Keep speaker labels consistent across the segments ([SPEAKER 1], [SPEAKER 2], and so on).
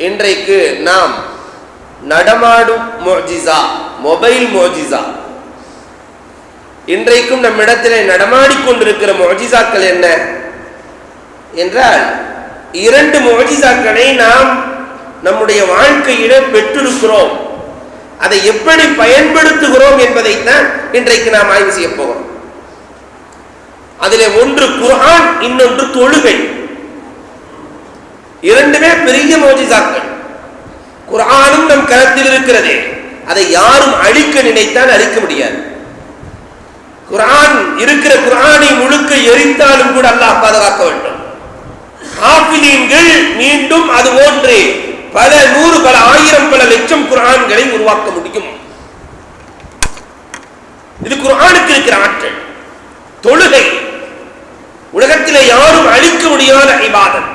[SPEAKER 1] இன்றைக்கு நாம் நடமாடும் முஅ்ஜிஸா, மொபைல் முஅ்ஜிஸா, இன்றைக்கும் நம்மிடத்திலே நடமாடிக்கொண்டிருக்கிற முஅ்ஜிஸாக்கள் என்ன என்றால், இரண்டு முஅ்ஜிஸாக்களை நாம் நம்முடைய வாழ்க்கையிலே பெற்றிருக்கிறோம். அதை எப்படி பயன்படுத்துகிறோம் என்பதைத்தான் இன்றைக்கு நாம் ஆய்வு செய்ய போகிறோம். அதிலே ஒன்று குர்ஆன், இன்னொன்று தொழுகை. இரண்டுமே பெரிய முஅ்ஜிஸாக்கள். குர்ஆனும் நம் கரத்தில் இருக்கிறது. அதை யாரும் அழிக்க நினைத்தால் அழிக்க முடியாது. குர்ஆன் இருக்கிற குர்ஆனை முழுக்க எரித்தாலும் கூட அல்லாஹ் பாதுகாக்க வேண்டும். ஹாஃபிலீன்கள் மீண்டும் அது போன்று பல நூறு, பல ஆயிரம், பல லட்சம் குர்ஆன்களை உருவாக்க முடியும். இது குர்ஆனுக்கு இருக்கிற ஆற்றல். தொழுகை உலகத்திலே யாரும் அழிக்க முடியாத இபாதத்.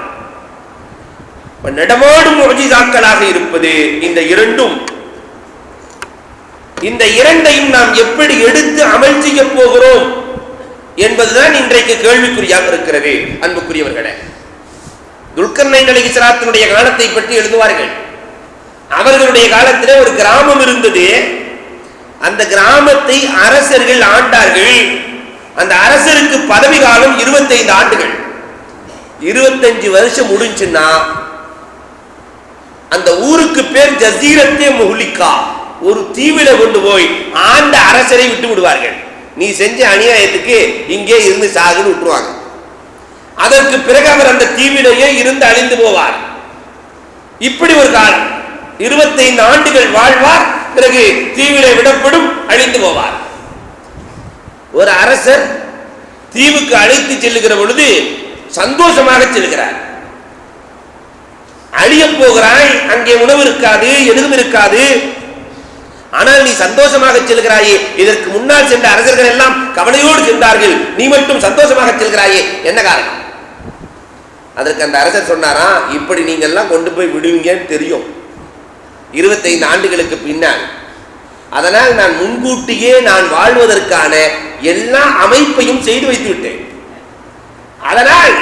[SPEAKER 1] நடமாடும் முஅ்ஜிஸாக்களாக இருப்பது இந்த இரண்டும். இந்த இரண்டையும் நாம் எப்படி எடுத்து அமல் செய்ய போகிறோம் என்பதுதான் இன்றைக்கு கேள்விக்குறியாக இருக்கிறது. அன்புக்குரியவர்களே, துல்கர்னைன் அலைஹிஸ்ஸலாத்தினுடைய காலத்தை பற்றி எழுதுவார்கள். அவர்களுடைய காலத்திலே ஒரு கிராமம் இருந்தது. அந்த கிராமத்தை அரசர்கள் ஆண்டார்கள். அந்த அரசருக்கு பதவி காலம் 25 ஆண்டுகள். 25 வருஷம் முடிஞ்சுன்னா அந்த ஊருக்கு பேர் ஜஸீரத்தே முஹ்லிகா. ஒரு தீவில கொண்டு போய் ஆண்ட அரசரை விட்டு விடுவார்கள். நீ செஞ்ச அநியாயத்துக்கு இங்கே இருந்து சாகுன்னு விட்டுருவாங்க. அதற்கு பிறகு அவர் அந்த தீவிலேயே இருந்து அழிந்து போவார். இப்படி ஒரு காலம் 25 ஆண்டுகள் வாழ்வார். பிறகு தீவிலே விடப்படும், அழிந்து போவார். ஒரு அரசர் தீவுக்கு அழைத்து செல்லுகிற பொழுது சந்தோஷமாக செல்கிறார். அழிய போகிறாய், அங்கே உணவு இருக்காது, எதுவும் இருக்காது. ஆனால் நீ சந்தோஷமாக செல்கிறாயே, இதற்கு முன்னால் சென்ற அரசர்கள் எல்லாம் கவலையோடு சென்றார்கள், நீ மட்டும் சந்தோஷமாக செல்கிறாயே, என்ன காரணம்? அதற்கு அந்த அரசர் சொன்னாரா, இப்படி நீங்க எல்லாம் கொண்டு போய் விடுவீங்கன்னு தெரியும் 25 ஆண்டுகளுக்கு பின்னால். அதனால் நான் முன்கூட்டியே நான் வாழ்வதற்கான எல்லா அமைப்பையும் செய்து வைத்து விட்டேன். அதனால்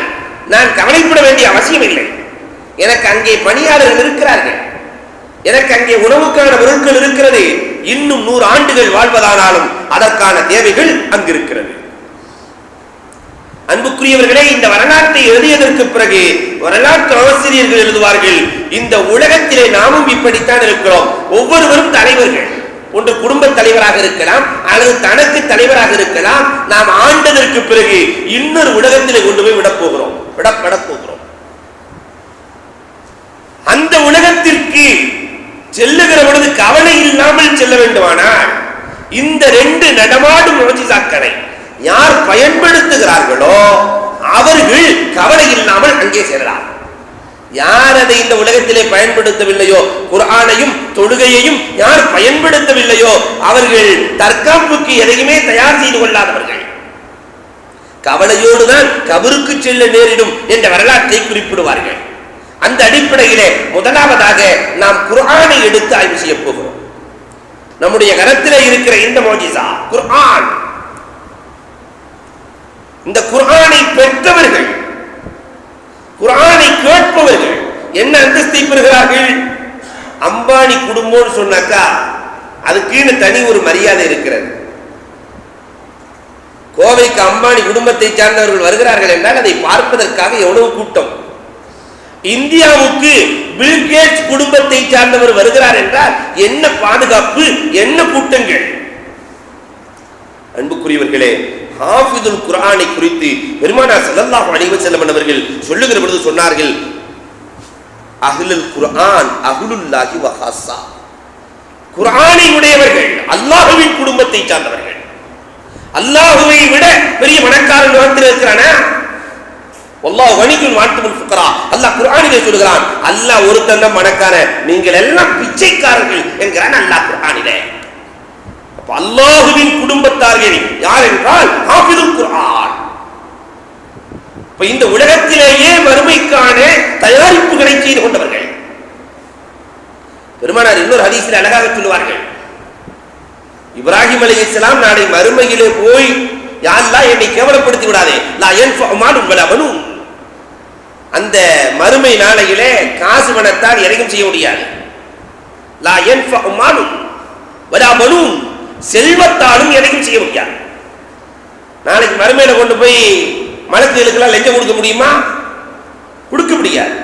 [SPEAKER 1] நான் கவலைப்பட வேண்டிய அவசியம் இல்லை. எனக்கு அங்கே பணியாளர்கள் இருக்கிறார்கள், எனக்கு அங்கே உணவுக்கான பொருட்கள் இருக்கிறது. இன்னும் 100 ஆண்டுகள் வாழ்வதானாலும் அதற்கான தேவைகள் அங்கிருக்கிறது. அன்புக்குரியவர்களே, இந்த வரலாற்றை எழுதியதற்கு பிறகு வரலாற்று ஆசிரியர்கள் எழுதுவார்கள், இந்த உலகத்திலே நாமும் இப்படித்தான் இருக்கிறோம். ஒவ்வொருவரும் தலைவர்கள். ஒன்று குடும்ப தலைவராக இருக்கலாம், அல்லது தனக்கு தலைவராக இருக்கலாம். நாம் ஆண்டதற்கு பிறகு இன்னொரு உலகத்திலே கொண்டு போய் விடப்பட போகிறோம். அந்த உலகத்திற்கு செல்லுகிற பொழுது கவலை இல்லாமல் செல்ல வேண்டுமானால் இந்த 2 நடமாடும் முஅ்ஜிஸாக்களை யார் பயன்படுத்துகிறார்களோ அவர்கள் கவலை இல்லாமல் அங்கே செல்லலாம். யார் அதை இந்த உலகத்திலே பயன்படுத்தவில்லையோ, குர்ஆனையும் தொழுகையையும் யார் பயன்படுத்தவில்லையோ அவர்கள் தற்காப்புக்கு எதையுமே தயார் செய்து கொள்ளாதவர்கள். கவலையோடுதான் கபருக்கு செல்ல நேரிடும் என்ற வரலாற்றை குறிப்பிடுவார்கள். அந்த அடிப்படையிலே முதலாவதாக நாம் குர்ஆனை எடுத்து ஆய்வு செய்ய போகிறோம். நம்முடைய கரத்திலே இருக்கிற இந்த முஅ்ஜிஸா குர்ஆன். இந்த குர்ஆனை பெற்றவர்கள், குர்ஆனை கேட்பவர்கள் என்ன அந்தஸ்தை பெறுகிறார்கள்? அம்பானி குடும்பம்னு சொன்னாக்கா அதுக்கு தனி ஒரு மரியாதை இருக்கிறது. கோவைக்கு அம்பானி குடும்பத்தை சார்ந்தவர்கள் வருகிறார்கள் என்றால் அதை பார்ப்பதற்காக எவ்வளவு கூட்டம். இந்தியாவுக்கு பில் கேட்ஸ் குடும்பத்தை சார்ந்தவர் வருகிறார் என்றால் என்ன பாதுகாப்பு, என்ன கூட்டங்கள். அன்புக்குரியவர்களே, ஹாஃபிதுல் குர்ஆனை குறித்து பெருமானார் ஸல்லல்லாஹு அலைஹி வஸல்லம் அவர்கள் சொல்லுகிற பொழுது சொன்னார்கள், அஹ்லுல் குர்ஆன் அஹ்லுல்லாஹி வ ஹாஸா. குர்ஆனை உடையவர்கள் அல்லாஹ்வின் குடும்பத்தை சார்ந்தவர்கள். அல்லாஹ்வை விட பெரிய பணக்காரன் உலகத்தில் இருக்கிறானா? வல்லாஹு கனியுன் வ அன்துமுல் ஃபுகரா. அல்லாஹ் குர்ஆனிலே சொல்கிறான், அல்லாஹ் ஒருத்தன் தான் பணக்காரன், நீங்கள் எல்லாம் பிச்சைக்காரர்கள் என்கிறான் அல்லாஹ் குர்ஆனிலே. அப்ப அல்லாஹ்வின் குடும்பத்தார்கள் யார் என்றால் ஹாஃபிதுல் குர்ஆன். இப்ப இந்த உலகத்திலேயே மறுமைக்கான தயாரிப்புகளை செய்து கொண்டவர்கள். பெருமானார் இன்னொரு ஹதீஸில் அழகாக சொல்லுவார்கள், இப்ராஹிம் அலைஹிஸ்ஸலாம் நாளை மறுமையிலே போய் யா அல்லாஹ் என்னை கேவலப்படுத்தி விடாதே, லா யன்ஃபஉ மாலுன் வலா பனூன். அந்த மறுமை நாளையிலே காசு பணத்தால் எதையும் செய்ய முடியாது. லா யன்ஃபஉ மாலுன் வலா பனூன், செல்வத்தாலும் எதையும் செய்ய முடியாது. நாளைக்கு மறுமையில கொண்டு போய் மலக்குகளுக்கெல்லாம் லஞ்சம் கொடுக்க முடியுமா? கொடுக்க முடியாது.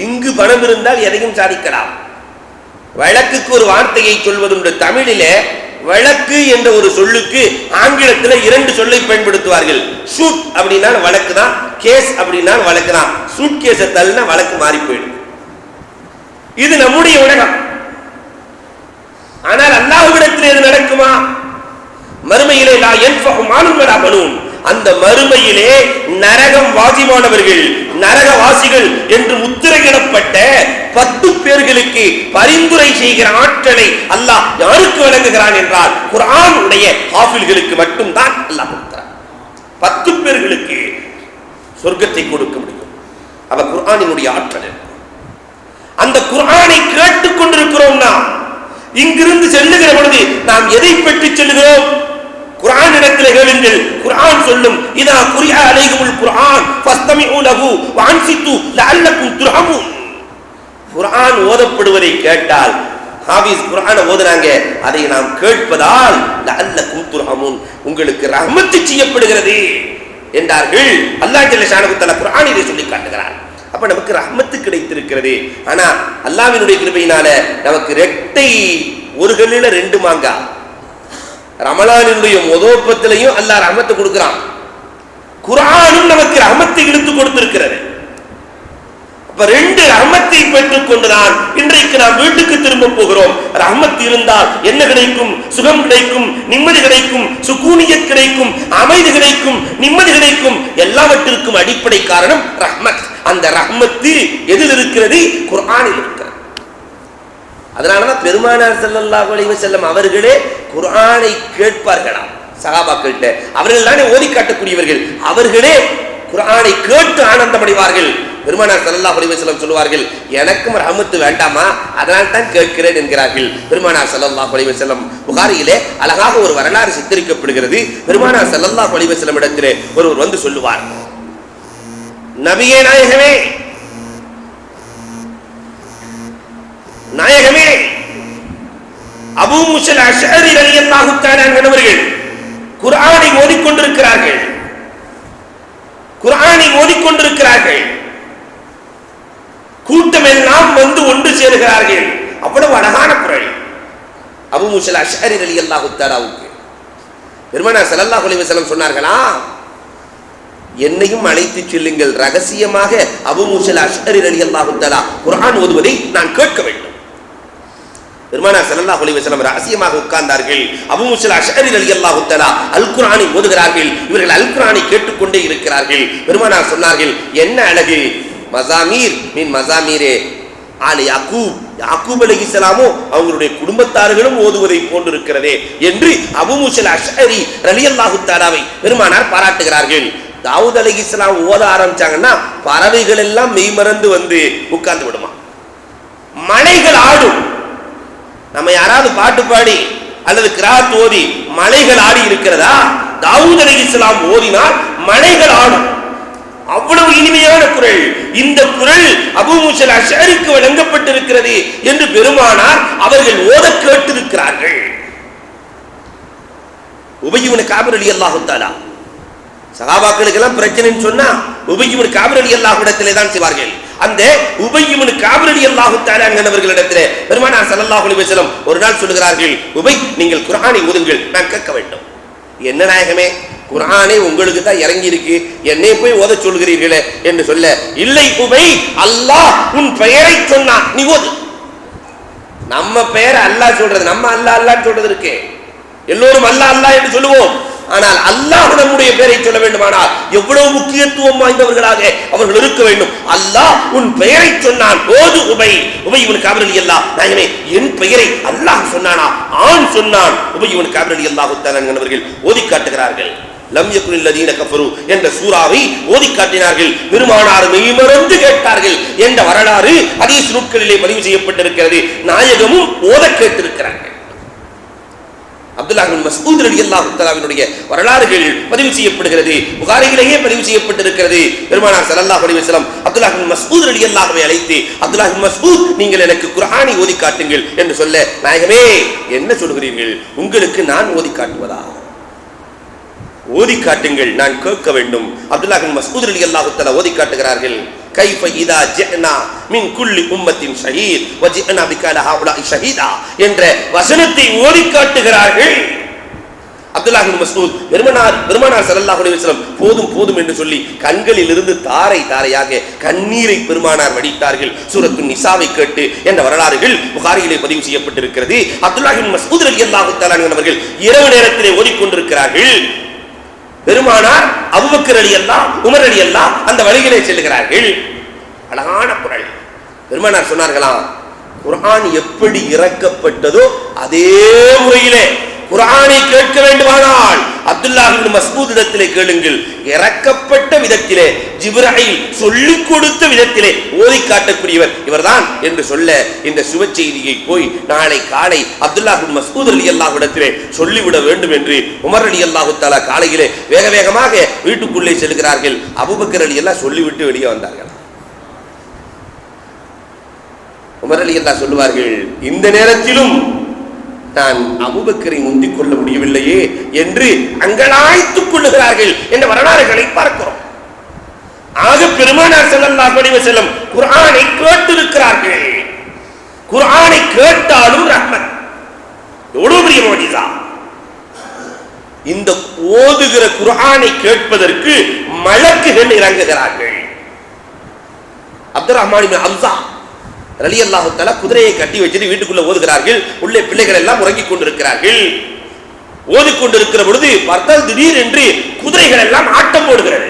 [SPEAKER 1] இங்கு பணம் இருந்தால் எதையும் சாதிக்கலாம். வழக்குக்கு ஒரு வார்த்தையை சொல்வதுண்டு. தமிழிலே வழக்கு என்ற ஒரு சொல்லுக்கு ஆங்கிலத்தில் 2 சொல்லை பயன்படுத்துவார்கள். ஷூட் அப்படின்னா வழக்கு தான், கேஸ் அப்படின்னா வழக்கு தான். ஷூட் கேஸை தள்ளினா வழக்கு மாறி போயிடும். இது நம்முடைய உலகம். ஆனால் அல்லாஹ்விடத்தில் இது நடக்குமா? மறுமையிலே லா யன்ஃபஉ மாலுன் வலா பனூன், அந்த மறுமையிலே நரகம் வாஜிபானவர்கள், நரகவாசிகள் என்று முத்திரையிடப்பட்ட 10 பேர்களுக்கு பரிந்துரை செய்கிற ஆற்றலை அல்லாஹ் யாருக்கு வழங்குகிறான் என்றால் குர்ஆன் உடைய ஹாஃபில்களுக்கு மட்டும்தான் அல்லாஹ் கொடுக்கிறான். 10 பேர்களுக்கு சொர்க்கத்தை கொடுக்க முடியும். அவ குர்ஆனினுடைய ஆற்றல். அந்த குர்ஆனை கேட்டுக் கொண்டிருக்கிறோம். நாம் இங்கிருந்து செல்லுகிற பொழுது நாம் எதை பெற்று செல்லுகிறோம்? குர்ஆன் இடத்தில் கேளுங்கள். குர்ஆன் சொல்லும், இதா குரிஅ அலைகுமுல் குர்ஆன் ஃபஸ்தமிஉ லஹு வஅன்சித்து லஅல்லகும் துர்ஹமூன். குர்ஆன் ஓதப்படுவதை கேட்டால், ஹாஃபிஸ் குர்ஆனை ஓதுறாங்க, அதை நாம் கேட்பதால் லஅல்லகும் துர்ஹமூன், உங்களுக்கு ரஹ்மத் செய்யப்படுகிறது என்றார்கள். அல்லாஹ் ஜல்ல ஷானஹு தஆலா குர்ஆனிலே சொல்லி காட்டுகிறார். அப்ப நமக்கு ரஹ்மத்து கிடைத்திருக்கிறது. ஆனா அல்லாஹ்வினுடைய கிருபையினால நமக்கு ரெட்டை, ஒரு கல்லில 2 மாங்காய். ரமலானுடைய முதோப்பத்திலையும் அல்லாஹ் ரஹ்மத்தை கொடுக்கிறான். குர்ஆனும் நமக்கு ரஹ்மத்தை எடுத்து கொடுத்திருக்கிறது. அப்ப 2 ரஹ்மத்தை பெற்றுக் கொண்டுதான் இன்றைக்கு நாம் வீட்டுக்கு திரும்ப போகிறோம். ரஹ்மத் இருந்தால் என்ன கிடைக்கும்? சுகம் கிடைக்கும், நிம்மதி கிடைக்கும், சுகூனியத் கிடைக்கும், அமைதி கிடைக்கும், நிம்மதி கிடைக்கும். எல்லாவற்றிற்கும் அடிப்படை காரணம் ரஹ்மத். அந்த ரஹ்மத்து எதில் இருக்கிறது? குர்ஆனில் இருக்கிறது. அதனாலதான் பெருமானார் ஸல்லல்லாஹு அலைஹி வஸல்லம் அவர்களே குர்ஆனை கேட்பார்களாம் சஹாபாக்கள்கிட்ட. அவர்கள் தானே ஓதி காட்டக்கூடியவர்கள். அவர்களே குர்ஆனை கேட்டு ஆனந்தமடைவார்கள். பெருமானார் ஸல்லல்லாஹு அலைஹி வஸல்லம் சொல்வார்கள், எனக்கும் ரஹ்மத்து வேண்டாமா, அதனால் தான் கேட்கிறேன் என்கிறார்கள். பெருமானார் ஸல்லல்லாஹு அலைஹி வஸல்லம் புகாரியிலே அழகாக ஒரு வரலாறு சித்தரிக்கப்படுகிறது. பெருமானார் ஸல்லல்லாஹு அலைஹி வஸல்லம் இடத்திலே ஒருவர் வந்து சொல்லுவார், நபியே நாயகமே, நாயகமே, அபூ மூஸா அஷ்அரி ரலியல்லாஹு தஆலா அன்ஹு குர்ஆனை ஓதிக்கொண்டிருக்கிறார்கள். குர்ஆனை ஓதிக்கொண்டிருக்கிறார்கள். கூட்டம் எல்லாம் வந்து ஒன்று சேருகிறார்கள். அவ்வளவு அழகான குரல். அபூ மூஸா அஷ்அரி ரலியல்லாஹு தஆலாவுக்கு பெருமானார் ஸல்லல்லாஹு அலைஹி வஸல்லம் சொன்னார்களா, என்னையும் அழைத்து செல்லுங்கள், ரகசியமாக அபூ மூஸா அஷ்அரி ரலியல்லாஹு தஆலா குர்ஆன் ஓதுவதை நான் கேட்க வேண்டும். பெருமானார் ஸல்லல்லாஹு அலைஹி வஸல்லம் ரகசியமாக உட்கார்ந்தார்கள். அபூ மூஸா அஷ்அரி ரலியல்லாஹு தஆலா அல் குர்ஆனை ஓதுகிறார்கள். இவர்கள் அல் குர்ஆனை கேட்டுக்கொண்டே இருக்கிறார்கள். பெருமானார் சொன்னார்கள், என்ன அழகு, மஸாமீர் மின் மஸாமீரே ஆலி யாக்கூப், யாக்கூப் அலைஹிஸ்ஸலாமோ அவங்களுடைய குடும்பத்தார்களும் ஓதுவதை போன்றிருக்கிறதே என்று அபூ மூஸா அஷ்அரி ரலியல்லாஹு தஆலாவை பெருமானார் பாராட்டுகிறார்கள். தாவூத் அலைஹிஸ்ஸலாம் ஓத ஆரம்பிச்சாங்கன்னா பறவைகள் எல்லாம் மெய்மறந்து வந்து உட்கார்ந்து விடுமா, மலைகள் ஆடும். நம்ம யாராவது பாட்டு பாடி அல்லது கிராத் ஓதி மலைகள் ஆடி இருக்கிறதா? தாவூத் அலைஹிஸ்ஸலாம் ஓதினால் மலைகள் ஆடும். அவ்வளவு இனிமையான குரல். இந்த குரல் அபூ மூஸா அஷ்அரிக்கு வழங்கப்பட்டிருக்கிறது என்று பெருமானார் அவர்கள் ஓத கேட்டிருக்கிறார்கள். உபய் இப்னு கஅப் ரலியல்லாஹு தஆலா, சஹாபாக்களுக்கு எல்லாம் பிரச்சனைன்னு சொன்னா உபய் இப்னு கஅப் ரலியல்லாஹு இடத்திலே தான் செய்வார்கள். அந்த உபய் இப்னு கஅப் ரலியல்லாஹு தஆலா அவர்களிடத்திலே பெருமானார் ஸல்லல்லாஹு அலைஹி வஸல்லம் ஒரு நாள் சொல்லுகிறார்கள், உபய் நீங்கள் குர்ஆனை ஓதுங்கள், நான் கேட்க வேண்டும். என்ன நாயகமே, குர்ஆனை உங்களுக்கு தான் இறங்கி இருக்கு, என்னை போய் ஓத சொல்கிறீர்களே என்று சொல்ல, இல்லை உபய், அல்லாஹ் உன் பெயரை சொன்னான், நீ ஓது. நம்ம பெயரை அல்லாஹ் சொல்றது, நம்ம அல்லாஹ் அல்லாஹ் சொல்றது இருக்கு. எல்லோரும் அல்லாஹ் அல்லாஹ் என்று சொல்லுவோம். ஆனால் அல்லாஹ் நம்முடைய பெயரை சொல்ல வேண்டுமானால் எவ்வளவு முக்கியத்துவம் வாய்ந்தவர்களாக அவர்கள் இருக்க வேண்டும். அல்லாஹ் உன் பெயரை சொன்னான், ஓது உபய். உபய் இப்னு கஅப் ரலியல்லாஹு நாயகமே, என் பெயரை அல்லாஹ் சொன்னானா? ஆண் சொன்னான். உபய் இப்னு கஅப் ரலியல்லாஹு தஆலா அவர்கள் ஓதி காட்டுகிறார்கள். லம் யகுனில் லதீன கஃபரு என்ற சூராவை ஓதி காட்டினார்கள். பெருமானார் மெய்மறந்து கேட்டார்கள் என்ற வரலாறு ஹதீஸ் நூல்களிலே பதிவு செய்யப்பட்டிருக்கிறது. நாயகமும் ஓத கேட்டிருக்கிறார்கள். அப்துல்லாஹ் இப்னு மஸ்ஊத் ரலியல்லாஹு தஆலாவினுடைய வரலாறுகள் பதிவு செய்யப்படுகிறது. புகாரியிலேயே பதிவு செய்யப்பட்டிருக்கிறது. பெருமானார் ஸல்லல்லாஹு அலைஹி வஸல்லம் அப்துல்லாஹ் இப்னு மஸ்ஊத் ரலியல்லாஹுவை அழைத்து, அப்துல்லாஹ் இப்னு மஸ்ஊத், நீங்கள் எனக்கு குர்ஆனை ஓதி காட்டுங்கள் என்று சொல்ல, நாயகமே என்ன சொல்கிறீர்கள், உங்களுக்கு நான் ஓதி காட்டுவதா? ஓதி காட்டுங்கள், நான் கேட்க வேண்டும். அப்துல்லாஹ் இப்னு மஸ்ஊத் ரலியல்லாஹு தஆலா ஓதி காட்டுகிறார்கள். கைஃப இதா ஜஅனா மின் குல்லி உம்மத்தின் ஷஹீத் வ ஜஅனா பிக அலா ஹவுலாஇ ஷஹீதா என்ற வசனத்தை ஓதி காட்டுகிறார்கள். அப்துல்லாஹ் இப்னு மஸ்ஊத் பெருமானார் ஸல்லல்லாஹு அலைஹி வஸல்லம் போதும் போதும் என்று சொல்லி கண்களில் இருந்து தாரை தாரையாக கண்ணீரை பெருமானார் வடித்தார்கள். சூரத்துன் நிசாவை கேட்டு என்ற வரலாறுகள் புகாரியிலே பதிவு செய்யப்பட்டிருக்கிறது. அப்துல்லாஹ் இப்னு மஸ்ஊத் ரலியல்லாஹு தஆலா அவர்கள் இரவு நேரத்திலே ஓதிக்கொண்டிருக்கிறார்கள். பெருமானார் அபூபக்கர் ரலியல்லாஹு, உமர் ரலியல்லாஹு அந்த வழியிலே செல்கிறார்கள். அழகான குரல். பெருமானார் சொன்னார்களாம், குர்ஆன் எப்படி இறக்கப்பட்டதோ அதே முறையிலே குர்ஆனை கேட்க வேண்டுமானால் அப்துல்லாஹ் இப்னு மஸ்ஊத் இடத்திலே கேளுங்கள். இறக்கப்பட்ட விதத்திலே, ஜிப்ரீல் சொல்லிக் கொடுத்த விதத்திலே ஓதி காட்டக்கூடியவர் இவர்தான் என்று சொல்ல, இந்த சுப செய்தியை போய் நாளை காலை அப்துல்லாஹ் இப்னு மஸ்ஊத் ரலியல்லாஹு இடத்திலே சொல்லிவிட வேண்டும் என்று உமர் ரலியல்லாஹு தஆலா காலையிலே வேக வேகமாக வீட்டுக்குள்ளே செல்கிறார்கள். அபூபக்கர் ரலியல்லாஹு சொல்லிவிட்டு வெளியே வந்தார்கள். உமர் ரலியல்லாஹு சொல்லுவார்கள், இந்த நேரத்திலும் நான் அபூபக்கரை முந்திக் கொள்ள முடியவில்லையே என்று அங்கலாய்த்துக் கொள்ளுகிறார்கள் என்ற வரலாறுகளை பார்க்கிறோம். ஆக பெருமானார் ஸல்லல்லாஹு அலைஹி வஸல்லம் குர்ஆனை கேட்டிருக்கிறார்கள். குர்ஆனை கேட்டாலும் ரஹ்மத். எவ்வளவு பெரிய முஅஜிஸா! இந்த ஓதுகிற குர்ஆனை கேட்பதற்கு மலக்குகள் இறங்குகிறார்கள். அப்துர்ரஹ்மான் இப்னு ஹம்ஸா ரலியல்லாஹு தஆலா குதிரையை கட்டி வச்சுட்டு வீட்டுக்குள்ள ஓதுகிறார்கள். உள்ளே பிள்ளைகள் எல்லாம் உறங்கிக் கொண்டிருக்கிறார்கள். ஓதிக்கொண்டிருக்கிற பொழுது பார்த்தால் திடீர் என்று குதிரைகள் எல்லாம் ஆட்டம் போடுகிறது.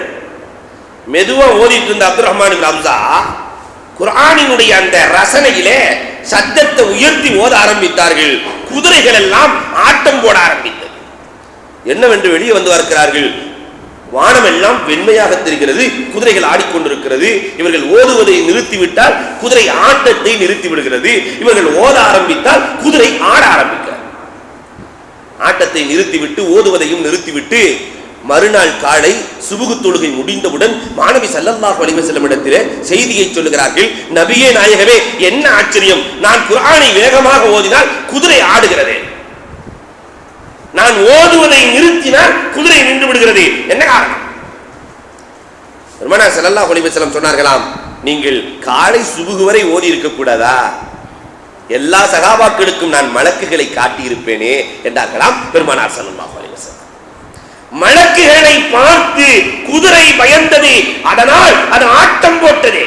[SPEAKER 1] மெதுவா ஓதிட்டு இருந்த அப்துர்ரஹ்மான் இப்னு ஹம்ஸா குர்ஆனினுடைய அந்த ரசனையிலே சத்தத்தை உயர்த்தி ஓத ஆரம்பித்தார்கள். குதிரைகள் எல்லாம் ஆட்டம் போட ஆரம்பித்தது. என்னவென்று வெளியே வந்து பார்க்கிறார்கள். வானம் எல்லாம் வெண்மையாக தெரிகிறது. குதிரைகள் ஆடிக்கொண்டிருக்கிறது. இவர்கள் ஓதுவதை நிறுத்திவிட்டால் குதிரை ஆட்டத்தை நிறுத்தி விடுகிறது. இவர்கள் ஓத ஆரம்பித்தால் குதிரை ஆட ஆரம்பிக்கிறார். ஆட்டத்தை நிறுத்திவிட்டு ஓதுவதையும் நிறுத்திவிட்டு மறுநாள் காலை சுபுகு தொழுகை முடிந்தவுடன் மாணவி ஸல்லல்லாஹு அலைஹி வஸல்லம் இடத்திலே செய்தியை சொல்லுகிறார்கள். நபியே நாயகமே, என்ன ஆச்சரியம், நான் குர்ஆனை வேகமாக ஓதினால் குதிரை ஆடுகிறது, நான் ஓதுவதை நிறுத்தினால் குதிரை நின்று விடுகிறது, என்ன காரணம்? பெருமானார் ஸல்லல்லாஹு அலைஹி வஸல்லம் சொன்னார்களாம், நீங்கள் காலை சுபுகு வரை ஓதி இருக்க கூடாதா? எல்லா சகாபாக்களுக்கும் நான் மலக்குகளை காட்டியிருப்பேனே என்றார்களாம் பெருமானார் ஸல்லல்லாஹு அலைஹி வஸல்லம். மலக்குகளை பார்த்து குதிரை பயந்தது, அதனால் அது ஆட்டம் போட்டது.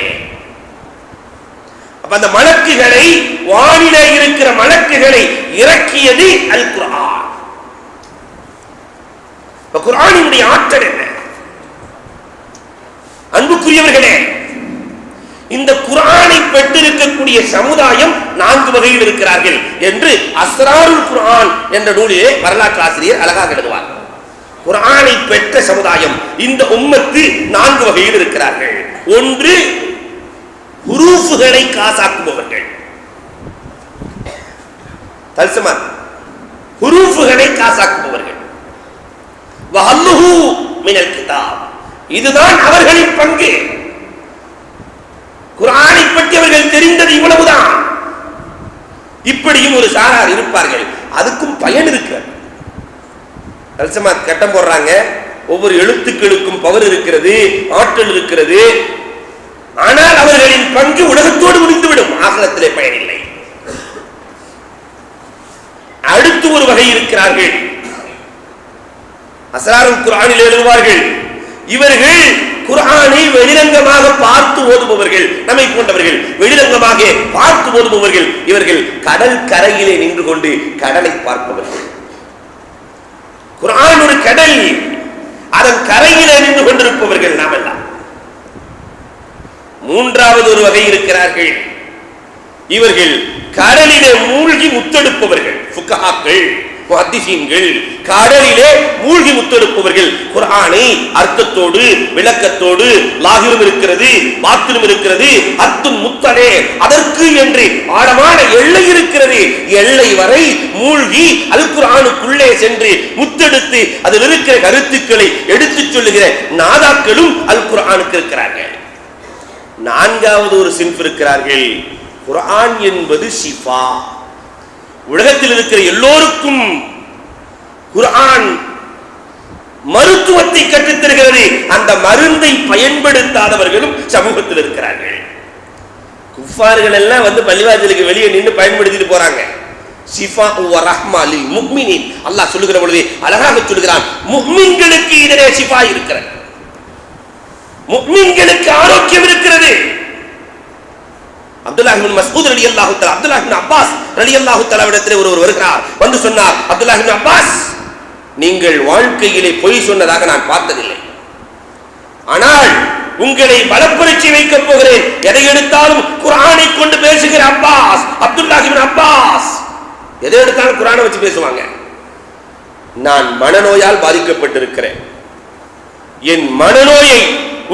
[SPEAKER 1] அப்ப அந்த மலக்குகளை, வானிலே இருக்கிற மலக்குகளை இறக்கியது அல் குர்ஆன். குர்ஆனினுடைய ஆற்றல் என்ன? அன்புக்குரியவர்களே, இந்த குர்ஆனை பெற்றிருக்கக்கூடிய சமுதாயம் 4 வகையில் இருக்கிறார்கள் என்று அஸ்ராருல் குர்ஆன் என்ற நூலிலே வரலாற்று ஆசிரியர் அழகாக எழுதுவார். குர்ஆனை பெற்ற சமுதாயம், இந்த உம்மத்து 4 வகையில் இருக்கிறார்கள். ஒன்று, ஹுரூஃப்களை காசாக்குபவர்கள். தல்சமா ஹுரூஃப்களை காசாக்குபவர்கள். வஹல்லுஹு மினல் கிதாப், இதுதான் அவர்களின் பங்கு. குர்ஆனை பற்றி அவர்கள் தெரிந்தது இவ்வளவுதான். இப்படியும் ஒரு சாரார் இருப்பார்கள். அதுக்கும் பயன் இருக்கிறது. தல்சமா கட்டம் போடுறாங்க. ஒவ்வொரு எழுத்துக்களுக்கும் பவர் இருக்கிறது, ஆற்றல் இருக்கிறது. ஆனால் அவர்களின் பங்கு உலகத்தோடு முடிந்துவிடும், ஆகிரத்திலே பயனில்லை. அடுத்து ஒரு வகை இருக்கிறார்கள், அஸ்ராருல் குர்ஆனில் எழுதுவார்கள். இவர்கள் குர்ஆனை வெளிரங்கமாக பார்த்து ஓதுபவர்கள். நம்மை போன்றவர்கள் வெளிரங்கமாக பார்த்து ஓதுபவர்கள். இவர்கள் கடல் கரையிலே நின்று கொண்டு கடலை பார்ப்பவர்கள். குர்ஆன் ஒரு கடல், அதன் கரையிலே நின்று கொண்டிருப்பவர்கள் நாம் எல்லாம். மூன்றாவது ஒரு வகை இருக்கிறார்கள். இவர்கள் கடலிலே மூழ்கி முத்தெடுப்பவர்கள், ஃபுகஹாக்கள். முஹத்திஸீன்கள், கடலிலே மூழ்கி முத்தெடுப்பவர்கள். குர்ஆனை அர்த்தத்தோடு விளக்கத்தோடு லாஹிரும் இருக்கிறது, பாத்தினும் இருக்கிறது, அத்தும் முத்தலே அதற்கு என்று ஆழமான எல்லை இருக்கிறது. எல்லை வரை மூழ்கி அல் குர்ஆனுக்குள்ளே சென்று முத்தெடுத்து அதில் இருக்கிற கருத்துக்களை எடுத்துச் சொல்லுகிற நாதாக்களும் அல் குர்ஆனுக்கு இருக்கிறார்கள். நான்காவது ஒரு சின்ஃப் இருக்கிறார்கள். குர்ஆன் என்பது ஷிஃபா. உலகத்தில் இருக்கிற எல்லோருக்கும் குர்ஆன் மருத்துவத்தை கற்றுத்தருகிறது. அந்த மருந்தை பயன்படுத்தாதவர்களும் சமூகத்தில் இருக்கிறார்கள். குஃபார்கள் எல்லாம் வந்து பள்ளிவாசலுக்கு வெளியே நின்று பயன்படுத்திட்டு போறாங்க. ஷிஃபா வ ரஹ்மா லில் முஃமினீன் அல்லாஹ் சொல்லுகிற பொழுது அழகாக சொல்கிறான், முஃமின்களுக்கு இதிலே ஷிஃபா இருக்கிறது, முஃமின்களுக்கு ஆரோக்கியம் இருக்கிறது. அப்துல்லாஹ் இப்னு மஸ்ஊத் ரலியல்லாஹு தஆலா, அப்துல்லாஹ் இப்னு அப்பாஸ் ரலியல்லாஹு தஆலா இடத்தில் ஒருவர் வருகிறார். வந்து சொன்னார், அப்துல்லாஹ் இப்னு அப்பாஸ், நீங்கள் வாழ்க்கையிலே பொய் சொன்னதாக நான் பார்த்ததில்லை, ஆனால் உங்களை பலப்பரீட்சை வைக்கப் போகிறேன். எதை எடுத்தாலும் குர்ஆனை கொண்டு பேசுகிற அப்பாஸ், அப்துல்லாஹ் இப்னு அப்பாஸ் எதை எடுத்தாலும் குர்ஆனை வச்சு பேசுவாங்க. நான் மனநோயால் பாதிக்கப்பட்டிருக்கிறேன், என் மனநோயை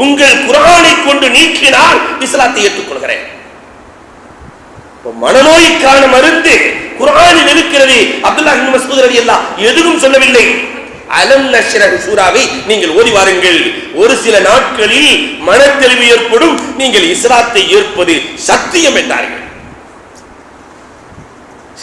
[SPEAKER 1] உங்கள் குர்ஆனை கொண்டு நீக்கினால் இஸ்லாத்தை ஏற்றுக்கொள்கிறேன். மனநோய்க்கான மருந்து குர்ஆனில் இருக்கிறது. அப்துல்லாஹ் இப்னு மஸ்ஊத் ரலியல்லாஹு எதுவும் சொல்லவில்லை. அலம் நஷ்ரஹ் சூராவை நீங்கள் ஓதி வாருங்கள். ஒரு சில நாட்களில் மனத்தெளிவு ஏற்படும், நீங்கள் இஸ்லாத்தை ஏற்பது சத்தியம் என்றார்கள்.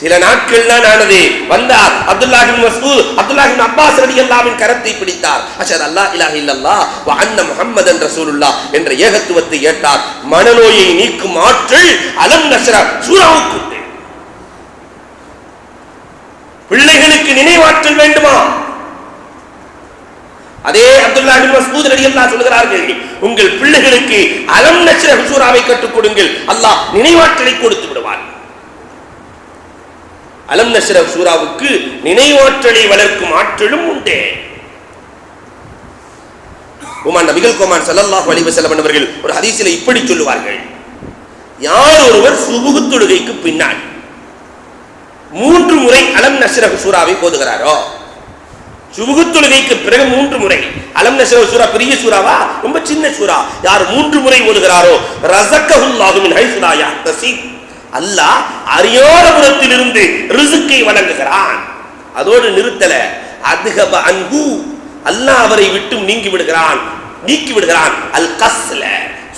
[SPEAKER 1] சில நாட்கள் தான் ஆனது. வந்தார் அப்துல்லாஹ் இப்னு மஸ்ஊத், அப்துல்லாஹ் இப்னு அப்பாஸ் ரலியல்லாஹுவின் கரத்தை பிடித்தார். அஷ்ஹது அல்லா இலாஹ இல்லல்லாஹ் வ அன்ன முஹம்மதன் ரசூலுல்லாஹ் என்ற ஏகத்துவத்தை ஏற்றார். மனநோயை நீக்கும் ஆற்றல் அலம் நஷ்ரஹ் சூராவுக்கு உண்டு. பிள்ளைகளுக்கு நினைவாற்றல் வேண்டுமா? அதே அப்துல்லாஹ் இப்னு மஸ்ஊத் ரலியல்லாஹு சொல்கிறார்கள், உங்கள் பிள்ளைகளுக்கு அலம் நஷ்ரஹ் சூராவை கற்றுக் கொடுங்கள், அல்லாஹ் நினைவாற்றலை கொடுத்து விடுவார். அலம் நஷ்ரஹ் சூராவுக்கு நினைவாற்றலை வளர்க்கும் ஆற்றலும் உண்டு. உமர் நபிகள் கோமான் ஸல்லல்லாஹு அலைஹி வஸல்லம் அவர்கள் ஒரு ஹதீஸிலே இப்படி சொல்லுவார்கள், யார் ஒருவர் சுபுஹ் தொழுகைக்கு பின்னால் 3 முறை அலம் நஷ்ரஹ் சூராவை ஓதுகிறாரோ, சுபுஹ் தொழுகைக்கு பிறகு 3 முறை அலம் நஷ்ரஹ் சூரா பெரிய சூராவா ரொம்ப சின்ன சூரா, யார் 3 முறை ஓதுகிறாரோ ரஸக்கஹுல்லாஹு மின் ஹைஸு லா யஹ்தஸிப், அல்லாஹ் அறியாத புறத்திலிருந்து ரிஸ்கை வழங்குகிறான். அதோடு நிறுத்தல, அதுஹப அன்ஹு அல்லாஹ் அவரை விட்டு நீக்கி விடுகிறான். அல் கஸ்ல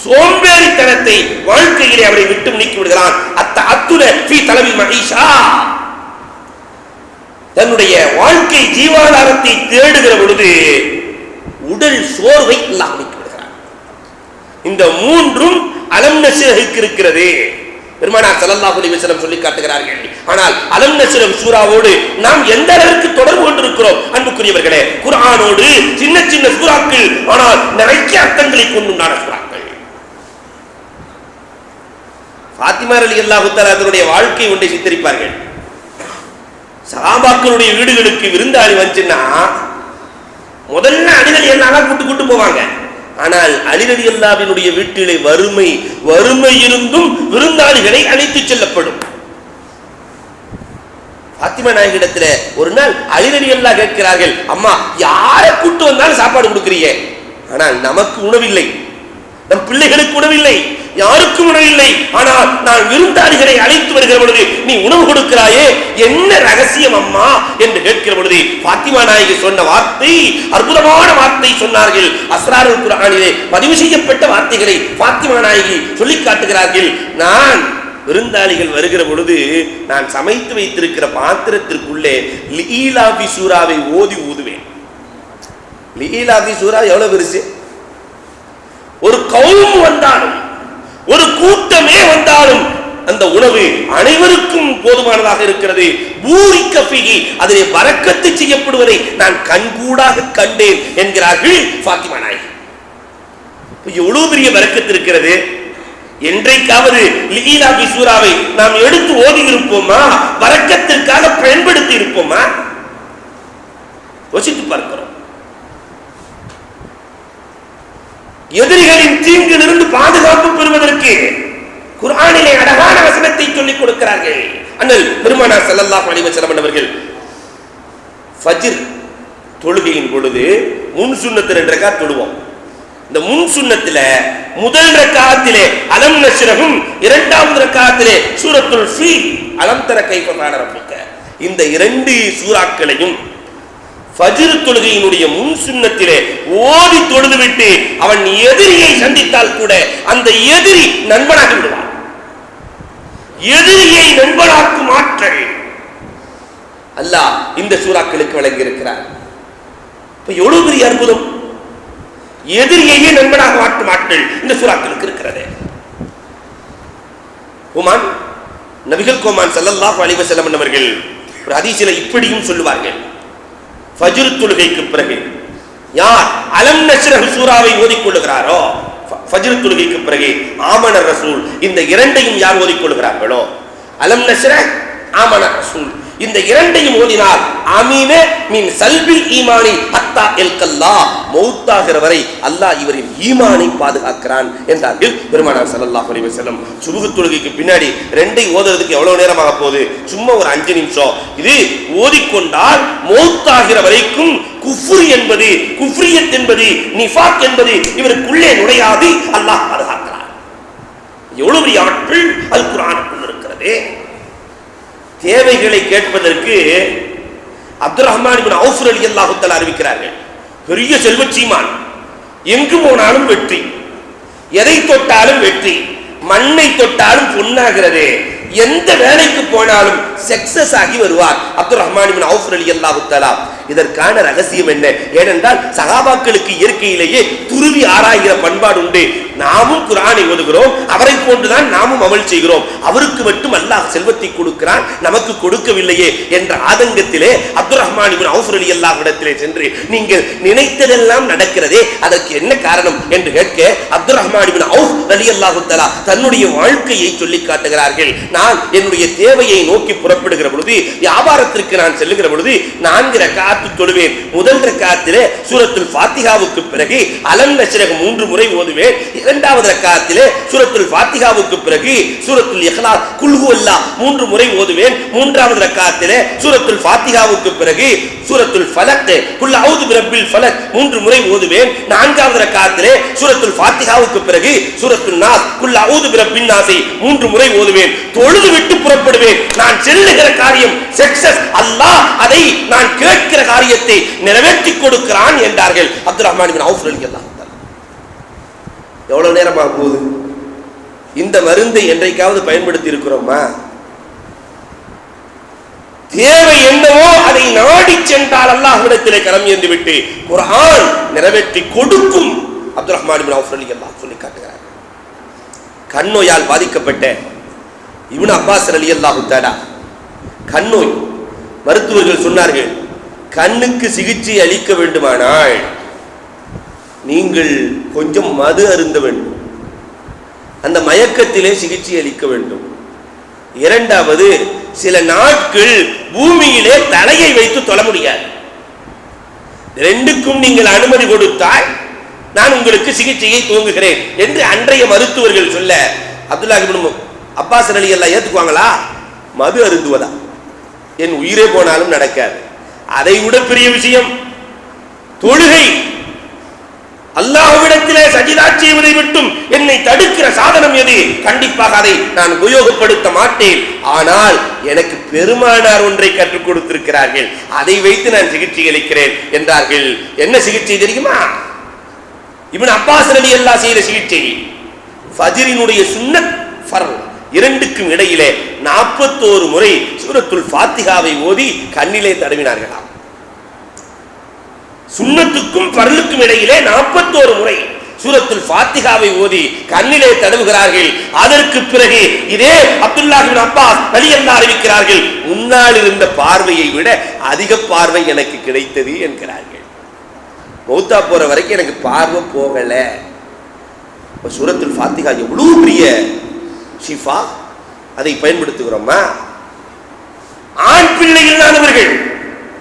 [SPEAKER 1] சோம்பேறித்தனத்தை வாழ்க்கையிலே அவரை விட்டு நீக்கி விடுகிறான். அத்தஅத்துல ஃபீ தலபில் மஈஷா தன்னுடைய வாழ்க்கை ஜீவாதாரத்தை தேடுகிற பொழுது உடல் சோர்வை அல்லாஹ் நீக்கி விடுகிறான். இந்த 3ம் அலம் நஷ்ரஹுக்கு இருக்கிறது. பெருமானார் ஸல்லல்லாஹு அலைஹி வஸல்லம் சொல்லி காட்டுகிறார்கள். ஆனால் அலம் நஷ்ரஹ் சூராவோடு நாம் எந்த அளவுக்கு தொடர்பு கொண்டிருக்கிறோம் அன்புக்குரியவர்களே? குர்ஆனோடு சின்ன சின்ன சூறாக்கள், ஆனால் நிறைய அர்த்தங்களை கொண்டுண்டான சூறாக்கள். ஃபாத்திமா ரலியல்லாஹு தஆலா அவருடைய வாழ்க்கை ஒன்றை சித்தரிப்பார்கள். சஹாபாக்களுடைய வீடுகளுக்கு விருந்தாளி வந்துச்சுன்னா முதல்ல அடிகள் எல்லாம் கூட்டு போவாங்க. ஆனால் அலி ரலியல்லாஹுவினுடைய வீட்டிலே வறுமை இருந்தும் விருந்தாளிகளை அழைத்து செல்லப்படும். ஃபாத்திமா நாயகிடத்துல ஒரு நாள் அலி ரலியல்லாஹு கேட்கிறார்கள், அம்மா யாரை கூட்டு வந்தாலும் சாப்பாடு கொடுக்கிறீங்க, ஆனால் நமக்கு உணவில்லை, நம் பிள்ளைகளுக்கு உணவில்லை, யாருக்கும் உணவில்லை, ஆனால் நான் விருந்தாளிகளை அழைத்து வருகிற பொழுது நீ உணவு கொடுக்கிறாயே, என்ன ரகசியம் அம்மா என்று கேட்கிற பொழுது ஃபாத்திமா நாயகி சொன்ன வார்த்தை அற்புதமான வார்த்தை சொன்னார்கள். அஸ்ராருல் குர்ஆனிலே பதிவு செய்யப்பட்ட வார்த்தைகளை ஃபாத்திமா நாயகி சொல்லி காட்டுகிறார்கள். நான் விருந்தாளிகள் வருகிற பொழுது நான் சமைத்து வைத்திருக்கிற பாத்திரத்திற்குள்ளே லீலாஃபி சூராவை ஓதி ஊதுவேன். லீலாஃபி சூரா எவ்வளவு பெருசு! ஒரு கௌம் வந்தாலும் ஒரு கூட்டமே வந்தாலும் அந்த உணவு அனைவருக்கும் போதுமானதாக இருக்கிறது. பூரிக்க ஃபீஹி அதிலே பரக்கத்து செய்யப்படுவதை நான் கண்கூடாக கண்டேன் என்கிறார்கள் ஃபாத்திமா நாயகி. எவ்வளவு பெரிய பரக்கத்து இருக்கிறது! என்றைக்காவது லீலாஃபி சூராவை நாம் எடுத்து ஓதி இருப்போமா? பரக்கத்திற்காக பயன்படுத்தி இருப்போமா? யோசித்து பார்க்கிறோம். எதிரிகளின் தீங்கிலிருந்து பாதுகாப்பு பெறுவதற்கு குர்ஆனிலே அழகான வசனத்தை சொல்லிக் கொடுக்கிறார்கள். அண்ணல் பெருமானார் ஸல்லல்லாஹு அலைஹி வஸல்லம் அவர்கள் ஃபஜ்ர் தொழுகையின் பொழுது முன் சுன்னத்து 2 ரக்காத் தொழுவோம். இந்த முன் சுன்னத்துல முதல் ரக்காத்திலே அலம் நஷ்ரஹும், இரண்டாவது ரக்காத்திலே சூரத்துல் ஃபீல் அலம் தர கைஃப கான ரப்புக, இந்த 2 சூறாக்களையும் ஃபஜ்ர் தொழுகையினுடைய முன் சுன்னத்திலே ஓதி தொழுதுவிட்டு அவன் எதிரியை சந்தித்தால் கூட அந்த எதிரி நண்பனாகி விடுவான். எதிரியை நண்பனாக்கும் ஆற்றல் அல்லாஹ் இந்த சூறாக்களுக்கு வழங்கி இருக்கிறார். இப்ப எவ்வளவு பெரிய அற்புதம்! எதிரியையே நண்பனாக மாற்றும் ஆற்றல் இந்த சூறாக்களுக்கு இருக்கிறது. கோமான் நபிகள் கோமான் ஸல்லல்லாஹு அலைஹி வஸல்லம் அவர்கள் ஒரு ஹதீஸில் இப்படியும் சொல்லுவார்கள், ஃபஜ்ர் தொழுகைக்கு பிறகு யார் அலம் நஷ்ரஹ் சூராவை ஓதிக்கொள்ளுகிறாரோ, ஃபஜ்ர் தொழுகைக்கு பிறகு ஆமன ரசூல், இந்த 2ஐயும் யார் ஓதிக்கொள்ளுகிறார்களோ, அலம் நஷ்ரஹ் ஆமன ரசூல், இந்த 2ஐயும் ஓதினால் அமீன மின் சல்பில் ஈமானி ஹத்தா இல்கல்லாஹ், மௌத்தாகிற வரை அல்லாஹ் இவரின் ஈமானை பாதுகாக்கிறான் என்றார்கள் பெருமானார் ஸல்லல்லாஹு அலைஹி வஸல்லம். சுபஹ் தொழுகைக்கு பின்னாடி 2ஐ ஓதுறதுக்கு எவ்வளவு நேரமாக போகுது? சும்மா ஒரு 5 நிமிஷம். இது ஓதிக்கொண்டால் மௌத்தாகிற வரைக்கும் குஃப்ர் என்பது, குஃப்ரியத் என்பது, நிஃபாக் என்பது இவருக்குள்ளே நுழையாது, அல்லாஹ் பாதுகாக்கிறான். எவ்வளவு பெரிய ஆற்றல் அல் குர்ஆனுக்குள் இருக்கிறது! தேவைகளை கேட்பதற்கு அப்துல் ரஹ்மான் இப்னு அவுஃப் ரலியல்லாஹு தஆலா அறிவிக்கிறார்கள், பெரிய செல்வச்சீமான், எங்கு போனாலும் வெற்றி, எதை தொட்டாலும் வெற்றி, மண்ணை தொட்டாலும் பொன்னாகிறது, எந்த வேலைக்கு போனாலும் சக்சஸ் ஆகி வருவார் அப்துல் ரஹ்மான் இப்னு அவுஃப் ரலியல்லாஹு தஆலா. இதற்கான ரகசியம் என்ன? ஏனென்றால் சஹாபாக்களுக்கு இயற்கையிலேயே துருவி ஆராய்கிற பண்பாடு உண்டு. நாமும் குர்ஆனை ஓதுகிறோம், அவரை போன்றுதான் நாமும் அமல் செய்கிறோம், அவருக்கு மட்டும் அல்லாஹ் செல்வத்தை கொடுக்கிறான், நமக்கு கொடுக்கவில்லையே என்ற ஆதங்கத்திலே அப்துல் ரஹ்மான் இப்னு அவுஃப் ரலியல்லாஹு இடத்திலே சென்று நீங்கள் நினைத்ததெல்லாம் நடக்கிறதே, அதற்கு என்ன காரணம் என்று கேட்க அப்துல் ரஹ்மான் இப்னு அவுஃப் ரலியல்லாஹு தஆலா தன்னுடைய வாழ்க்கையை சொல்லி காட்டுகிறார்கள். நான் என்னுடைய தேவையை நோக்கி புறப்படுகிற பொழுது, வியாபாரத்திற்கு நான் செல்லுகிற பொழுது 4 ரக்காத் தொழுவேன். முதல் ரக்காத்திலே சூரத்துல் ஃபாத்திஹாவுக்கு பிறகு அலம் நஷ்ரஹ் 3 முறை ஓதுவேன். இரண்டாவது ரக்காத்திலே சூரத்துல் ஃபாத்திஹாவுக்கு பிறகு சூரத்துல் இக்லாஸ் குல் ஹுவல்லாஹ் 3 முறை ஓதுவேன். மூன்றாவது ரக்காத்திலே சூரத்துல் ஃபாத்திஹாவுக்கு பிறகு சூரத்துல் ஃபலக் குல் அஊது பிரப்பில் ஃபலக் 3 முறை ஓதுவேன். நான்காவது ரக்காத்திலே சூரத்துல் ஃபாத்திஹாவுக்கு பிறகு சூரத்துல் நாஸ் குல் அஊது பிரப்பின் நாஸ் 3 முறை ஓதுவேன். தொழுது விட்டு புறப்படுவேன். நான் செல்லுகிற காரியம் சக்சஸ், அல்லாஹ் அதை நான் கேட்கிற காரியத்தை நிறைவேற்றி கொடுக்கிறான் என்றார்கள் அப்துல் ரஹ்மான் இப்னு அவுஃப் ரலியல்லாஹு தஆலா. எவ்வளவு நேரமாக போகுது? இந்த மருந்தை என்றைக்காவது பயன்படுத்தி இருக்கிறோமா? தேவை என்னவோ அதை நாடி சென்றால் அல்லாஹ்விடத்திலே கரம் ஏந்தி விட்டு குர்ஆன் நிறைவேற்றி கொடுக்கும் அப்துல் ரஹ்மான் இப்னு அவுஃப் ரலியல்லாஹு சொல்லி காட்டுகிறார். கண்ணோயால் பாதிக்கப்பட்ட இப்னு அப்பாஸ் ரலியல்லாஹு தஆலா, கண்ணோய், மருத்துவர்கள் சொன்னார்கள், கண்ணுக்கு சிகிச்சை அளிக்க வேண்டுமானால் நீங்கள் கொஞ்சம் மது அருந்த வேண்டும், அந்த மயக்கத்திலே சிகிச்சை அளிக்க வேண்டும். இரண்டாவது, சில நாட்கள் பூமியிலே தலையை வைத்து தொழ முடியாது. 2க்கும் நீங்கள் அனுமதி கொடுத்தால் நான் உங்களுக்கு சிகிச்சையை துவங்குகிறேன் என்று அன்றைய மருத்துவர்கள் சொல்ல அப்துல்லாஹ் இப்னு அப்பாஸ் ரலியல்லாஹு ஏத்துக்குவாங்களா? மது அருந்துவதா? என் உயிரே போனாலும் நடக்காது. அதை விட பெரிய விஷயம் தொழுகை. அல்லாஹ்விடத்திலே சஜிதா செய்வதை விட்டும் என்னை தடுக்கிற சாதனம் எது? கண்டிப்பாக அதை நான் உபயோகப்படுத்த மாட்டேன். ஆனால் எனக்கு பெருமானார் ஒன்றை கற்றுக் கொடுத்திருக்கிறார்கள், அதை வைத்து நான் சிகிச்சை அளிக்கிறேன் என்றார்கள். என்ன சிகிச்சை தெரியுமா? இப்னு அப்பாஸ் ரலியல்லாஹு செய்த சிகிச்சை ஃபஜ்ரினுடைய சுன்னத் ஃபர்ல் 2க்கும் இடையிலே 41 முறை சூரத்துல் ஃபாத்திஹாவை ஓதி கண்ணிலே தடவினார்களாம். சுன்னத்துக்கும் ஃபர்லுக்கும் இடையிலே 41 முறை சூரத்துல் ஃபாத்திஹாவை ஓதி கண்ணிலே தடவுகிறார்கள். அதற்கு பிறகு இதே அப்துல்லாஹ் இப்னு அப்பாஸ் ரலியல்லாஹு அறிவிக்கிறார்கள், முன்னால் இருந்த பார்வையை விட அதிக பார்வை எனக்கு கிடைத்தது என்கிறார்கள். மௌத்தா போற வரைக்கும் எனக்கு பார்வை போகல. சூரத்துல் ஃபாத்திஹா எவ்வளவு பெரிய ஷிஃபா, அதை பயன்படுத்துகிறோமா? ஆண் பிள்ளை இல்லாதவர்கள்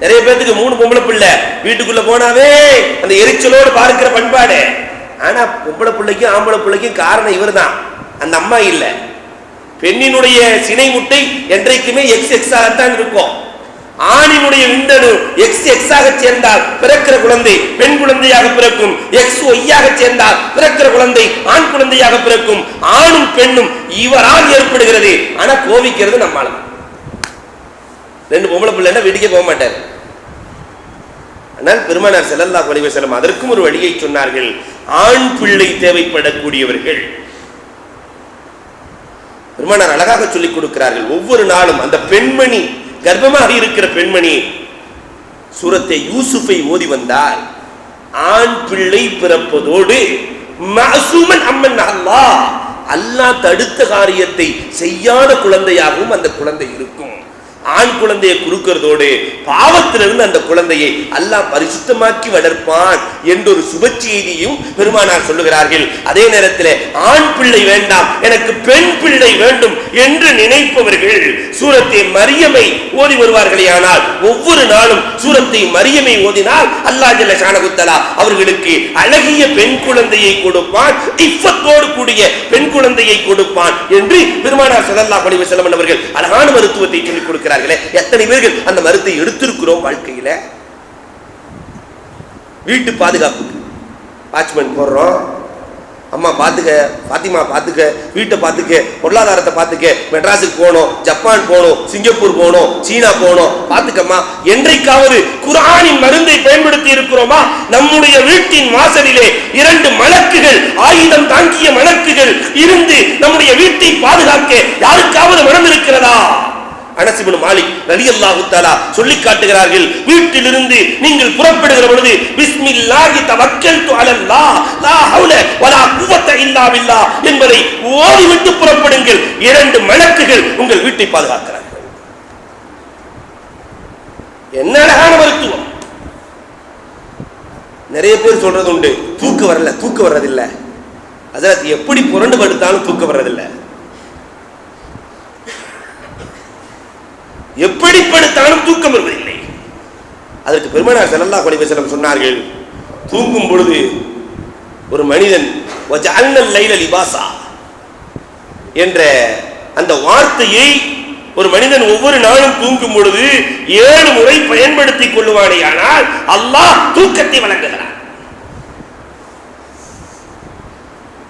[SPEAKER 1] நிறைய பேருக்கு 3 பொம்பளை பிள்ளை வீட்டுக்குள்ள போனாவே அந்த எரிச்சலோடு பார்க்கிற பண்பாடு. ஆனா பொம்பளை பிள்ளைக்கும் ஆம்பளை பிள்ளைக்கும் காரணம் இவர் தான், அந்த அம்மா இல்லை. பெண்ணினுடைய சினை முட்டை என்றைக்குமே எக்ஸ் ஆகத்தான் இருக்கும். ஆணினுடைய விந்தணு எக்ஸ் எக்ஸாக சேர்ந்தால் பிறக்கிற குழந்தை பெண் குழந்தையாக பிறக்கும், எக்ஸ் ஒய்யாக சேர்ந்தால் பிறக்கிற குழந்தை ஆண் குழந்தையாக பிறக்கும். ஆணும் பெண்ணும் இவரால் ஏற்படுகிறது. ஆனா கோவிக்கிறது நம்மால. ரெண்டு பொம்பளை பிள்ளைன்னா வீட்டுக்கே போக மாட்டார். ஆனால் பெருமானார் ஸல்லல்லாஹு அலைஹி வஸல்லம் அதற்கும் ஒரு வழியை சொன்னார்கள். ஆண் பிள்ளை தேவைப்படக்கூடியவர்கள் பெருமானார் அழகாக சொல்லிக் கொடுக்கிறார்கள். ஒவ்வொரு நாளும் அந்த பெண்மணி, கர்ப்பமாக இருக்கிற பெண்மணி சூரத்தை யூசுஃபை ஓதி வந்தால் ஆண் பிள்ளை பிறப்பதோடு மஅசூமன் அம்மன் அல்லாஹ் தடுத்த காரியத்தை செய்யாத குழந்தையாகவும் அந்த குழந்தை இருக்கும். ஆண் குழந்தையை குறுக்கிறதோடு பாவத்திலிருந்து அந்த குழந்தையை அல்லாஹ் பரிசுத்தமாக்கி வளர்ப்பான் என்ற ஒரு சுப செய்தியும் பெருமானார் சொல்லுகிறார்கள். அதே நேரத்தில் ஆண் பிள்ளை வேண்டாம், எனக்கு பெண் பிள்ளை வேண்டும் என்று நினைப்பவர்கள் சூரத்தை மரியமை ஓதி வருவார்களே. ஆனால் ஒவ்வொரு நாளும் சூரத்தை மரியமை ஓதினால் அல்லாஹ் ஜல்ல ஷானஹு தஆலா அவர்களுக்கு அழகிய பெண் குழந்தையை கொடுப்பான், இஃபத்தோடு கூடிய பெண் குழந்தையை கொடுப்பான் என்று பெருமானார் ஸல்லல்லாஹு அலைஹி வஸல்லம் அவர்கள் அழகான மருத்துவத்தை சொல்லிக் கொடுக்கிறார்கள். எத்தனை பேர்கள் அந்த மருந்தை எடுத்திருக்கிறோம் வாழ்க்கையில? வீட்டு பாதுகாப்புக்கு வாட்ச்மேன் போடுறோம், அம்மா பாத்துக்க, பாத்திமா பாத்துக்க, வீட்டை பாத்துக்க, பொருளாதாரத்தை பாத்துக்க, மெட்ராஸுக்கு போகணும், ஜப்பான் போகணும், சிங்கப்பூர் போகணும், சீனா போகணும், பாத்துக்கம்மா. என்றைக்காவது குர்ஆனின் மருந்தை பயன்படுத்தி இருக்கிறோமா? நம்முடைய வீட்டின் வாசலிலே 2 மலக்குகள், ஆயுதம் தாங்கிய மலக்குகள் இருந்து நம்முடைய வீட்டை பாதுகாக்க யாருக்காவது மனம் இருக்கிறதா? அனஸ் இப்னு மாலிக் ரலியல்லாஹு தஆலா சொல்லி காட்டுகிறார்கள். வீட்டிலிருந்து நீங்கள் புறப்படுகிற பொழுது பிஸ்மில்லாஹி தவக்கல்து அலல்லாஹ் லா ஹவுல வலா குவத்த இல்லா பில்லாஹ் என்பதை ஓதிவிட்டு புறப்படுங்கள். 2 மலக்குகள் உங்கள் வீட்டை பாதுகாக்கிறார்கள். என்ன அழகான மருத்துவம்! நிறைய பேர் சொல்றது உண்டு, தூக்கம் வரல, தூக்கம் வர்றதில்லை. ஹஜ்ரத் எப்படி புரண்டு படுத்தாலும் தூக்கம் வர்றதில்லை, எப்படி படுத்தாலும் தூக்கம் வருவதில்லை. அதற்கு பெருமானார் ஸல்லல்லாஹு அலைஹி வஸல்லம் சொன்னார்கள், தூங்கும் பொழுது ஒரு மனிதன் வஜஅல்னல் லைல லிபாஸா என்ற அந்த வார்த்தையை ஒரு மனிதன் ஒவ்வொரு நாளும் தூங்கும் பொழுது 7 முறை பயன்படுத்திக் கொள்ளுவானேயானால் அல்லாஹ் தூக்கத்தை வழங்குகிறான்.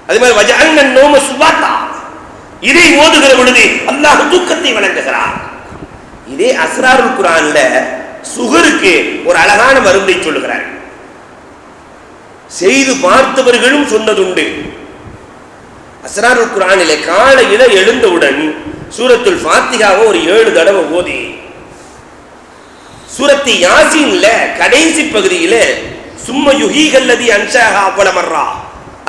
[SPEAKER 1] அதே மாதிரி வஜஅல்னன் நௌம சுபாத்தா, இதை ஓதுகிற பொழுது அல்லாஹ் தூக்கத்தை வழங்குகிறான். இதே அஸ்ராருல் குர்ஆன்ல சுகருக்கு ஒரு அழகான மருந்தை சொல்லுகிறார். செய்து பார்த்தவர்களும் சொன்னதுண்டு. அஸ்ராருல் குர்ஆனிலே காலையில எழுந்தவுடன் சூரத்துல் ஃபாத்திஹாவை ஒரு 7 தடவை ஓதி, சூரத்து யாசீன்ல கடைசி பகுதியில சும்ம யுஹீகல்லதி அன்ஷாஹா அவ்வல மர்ரா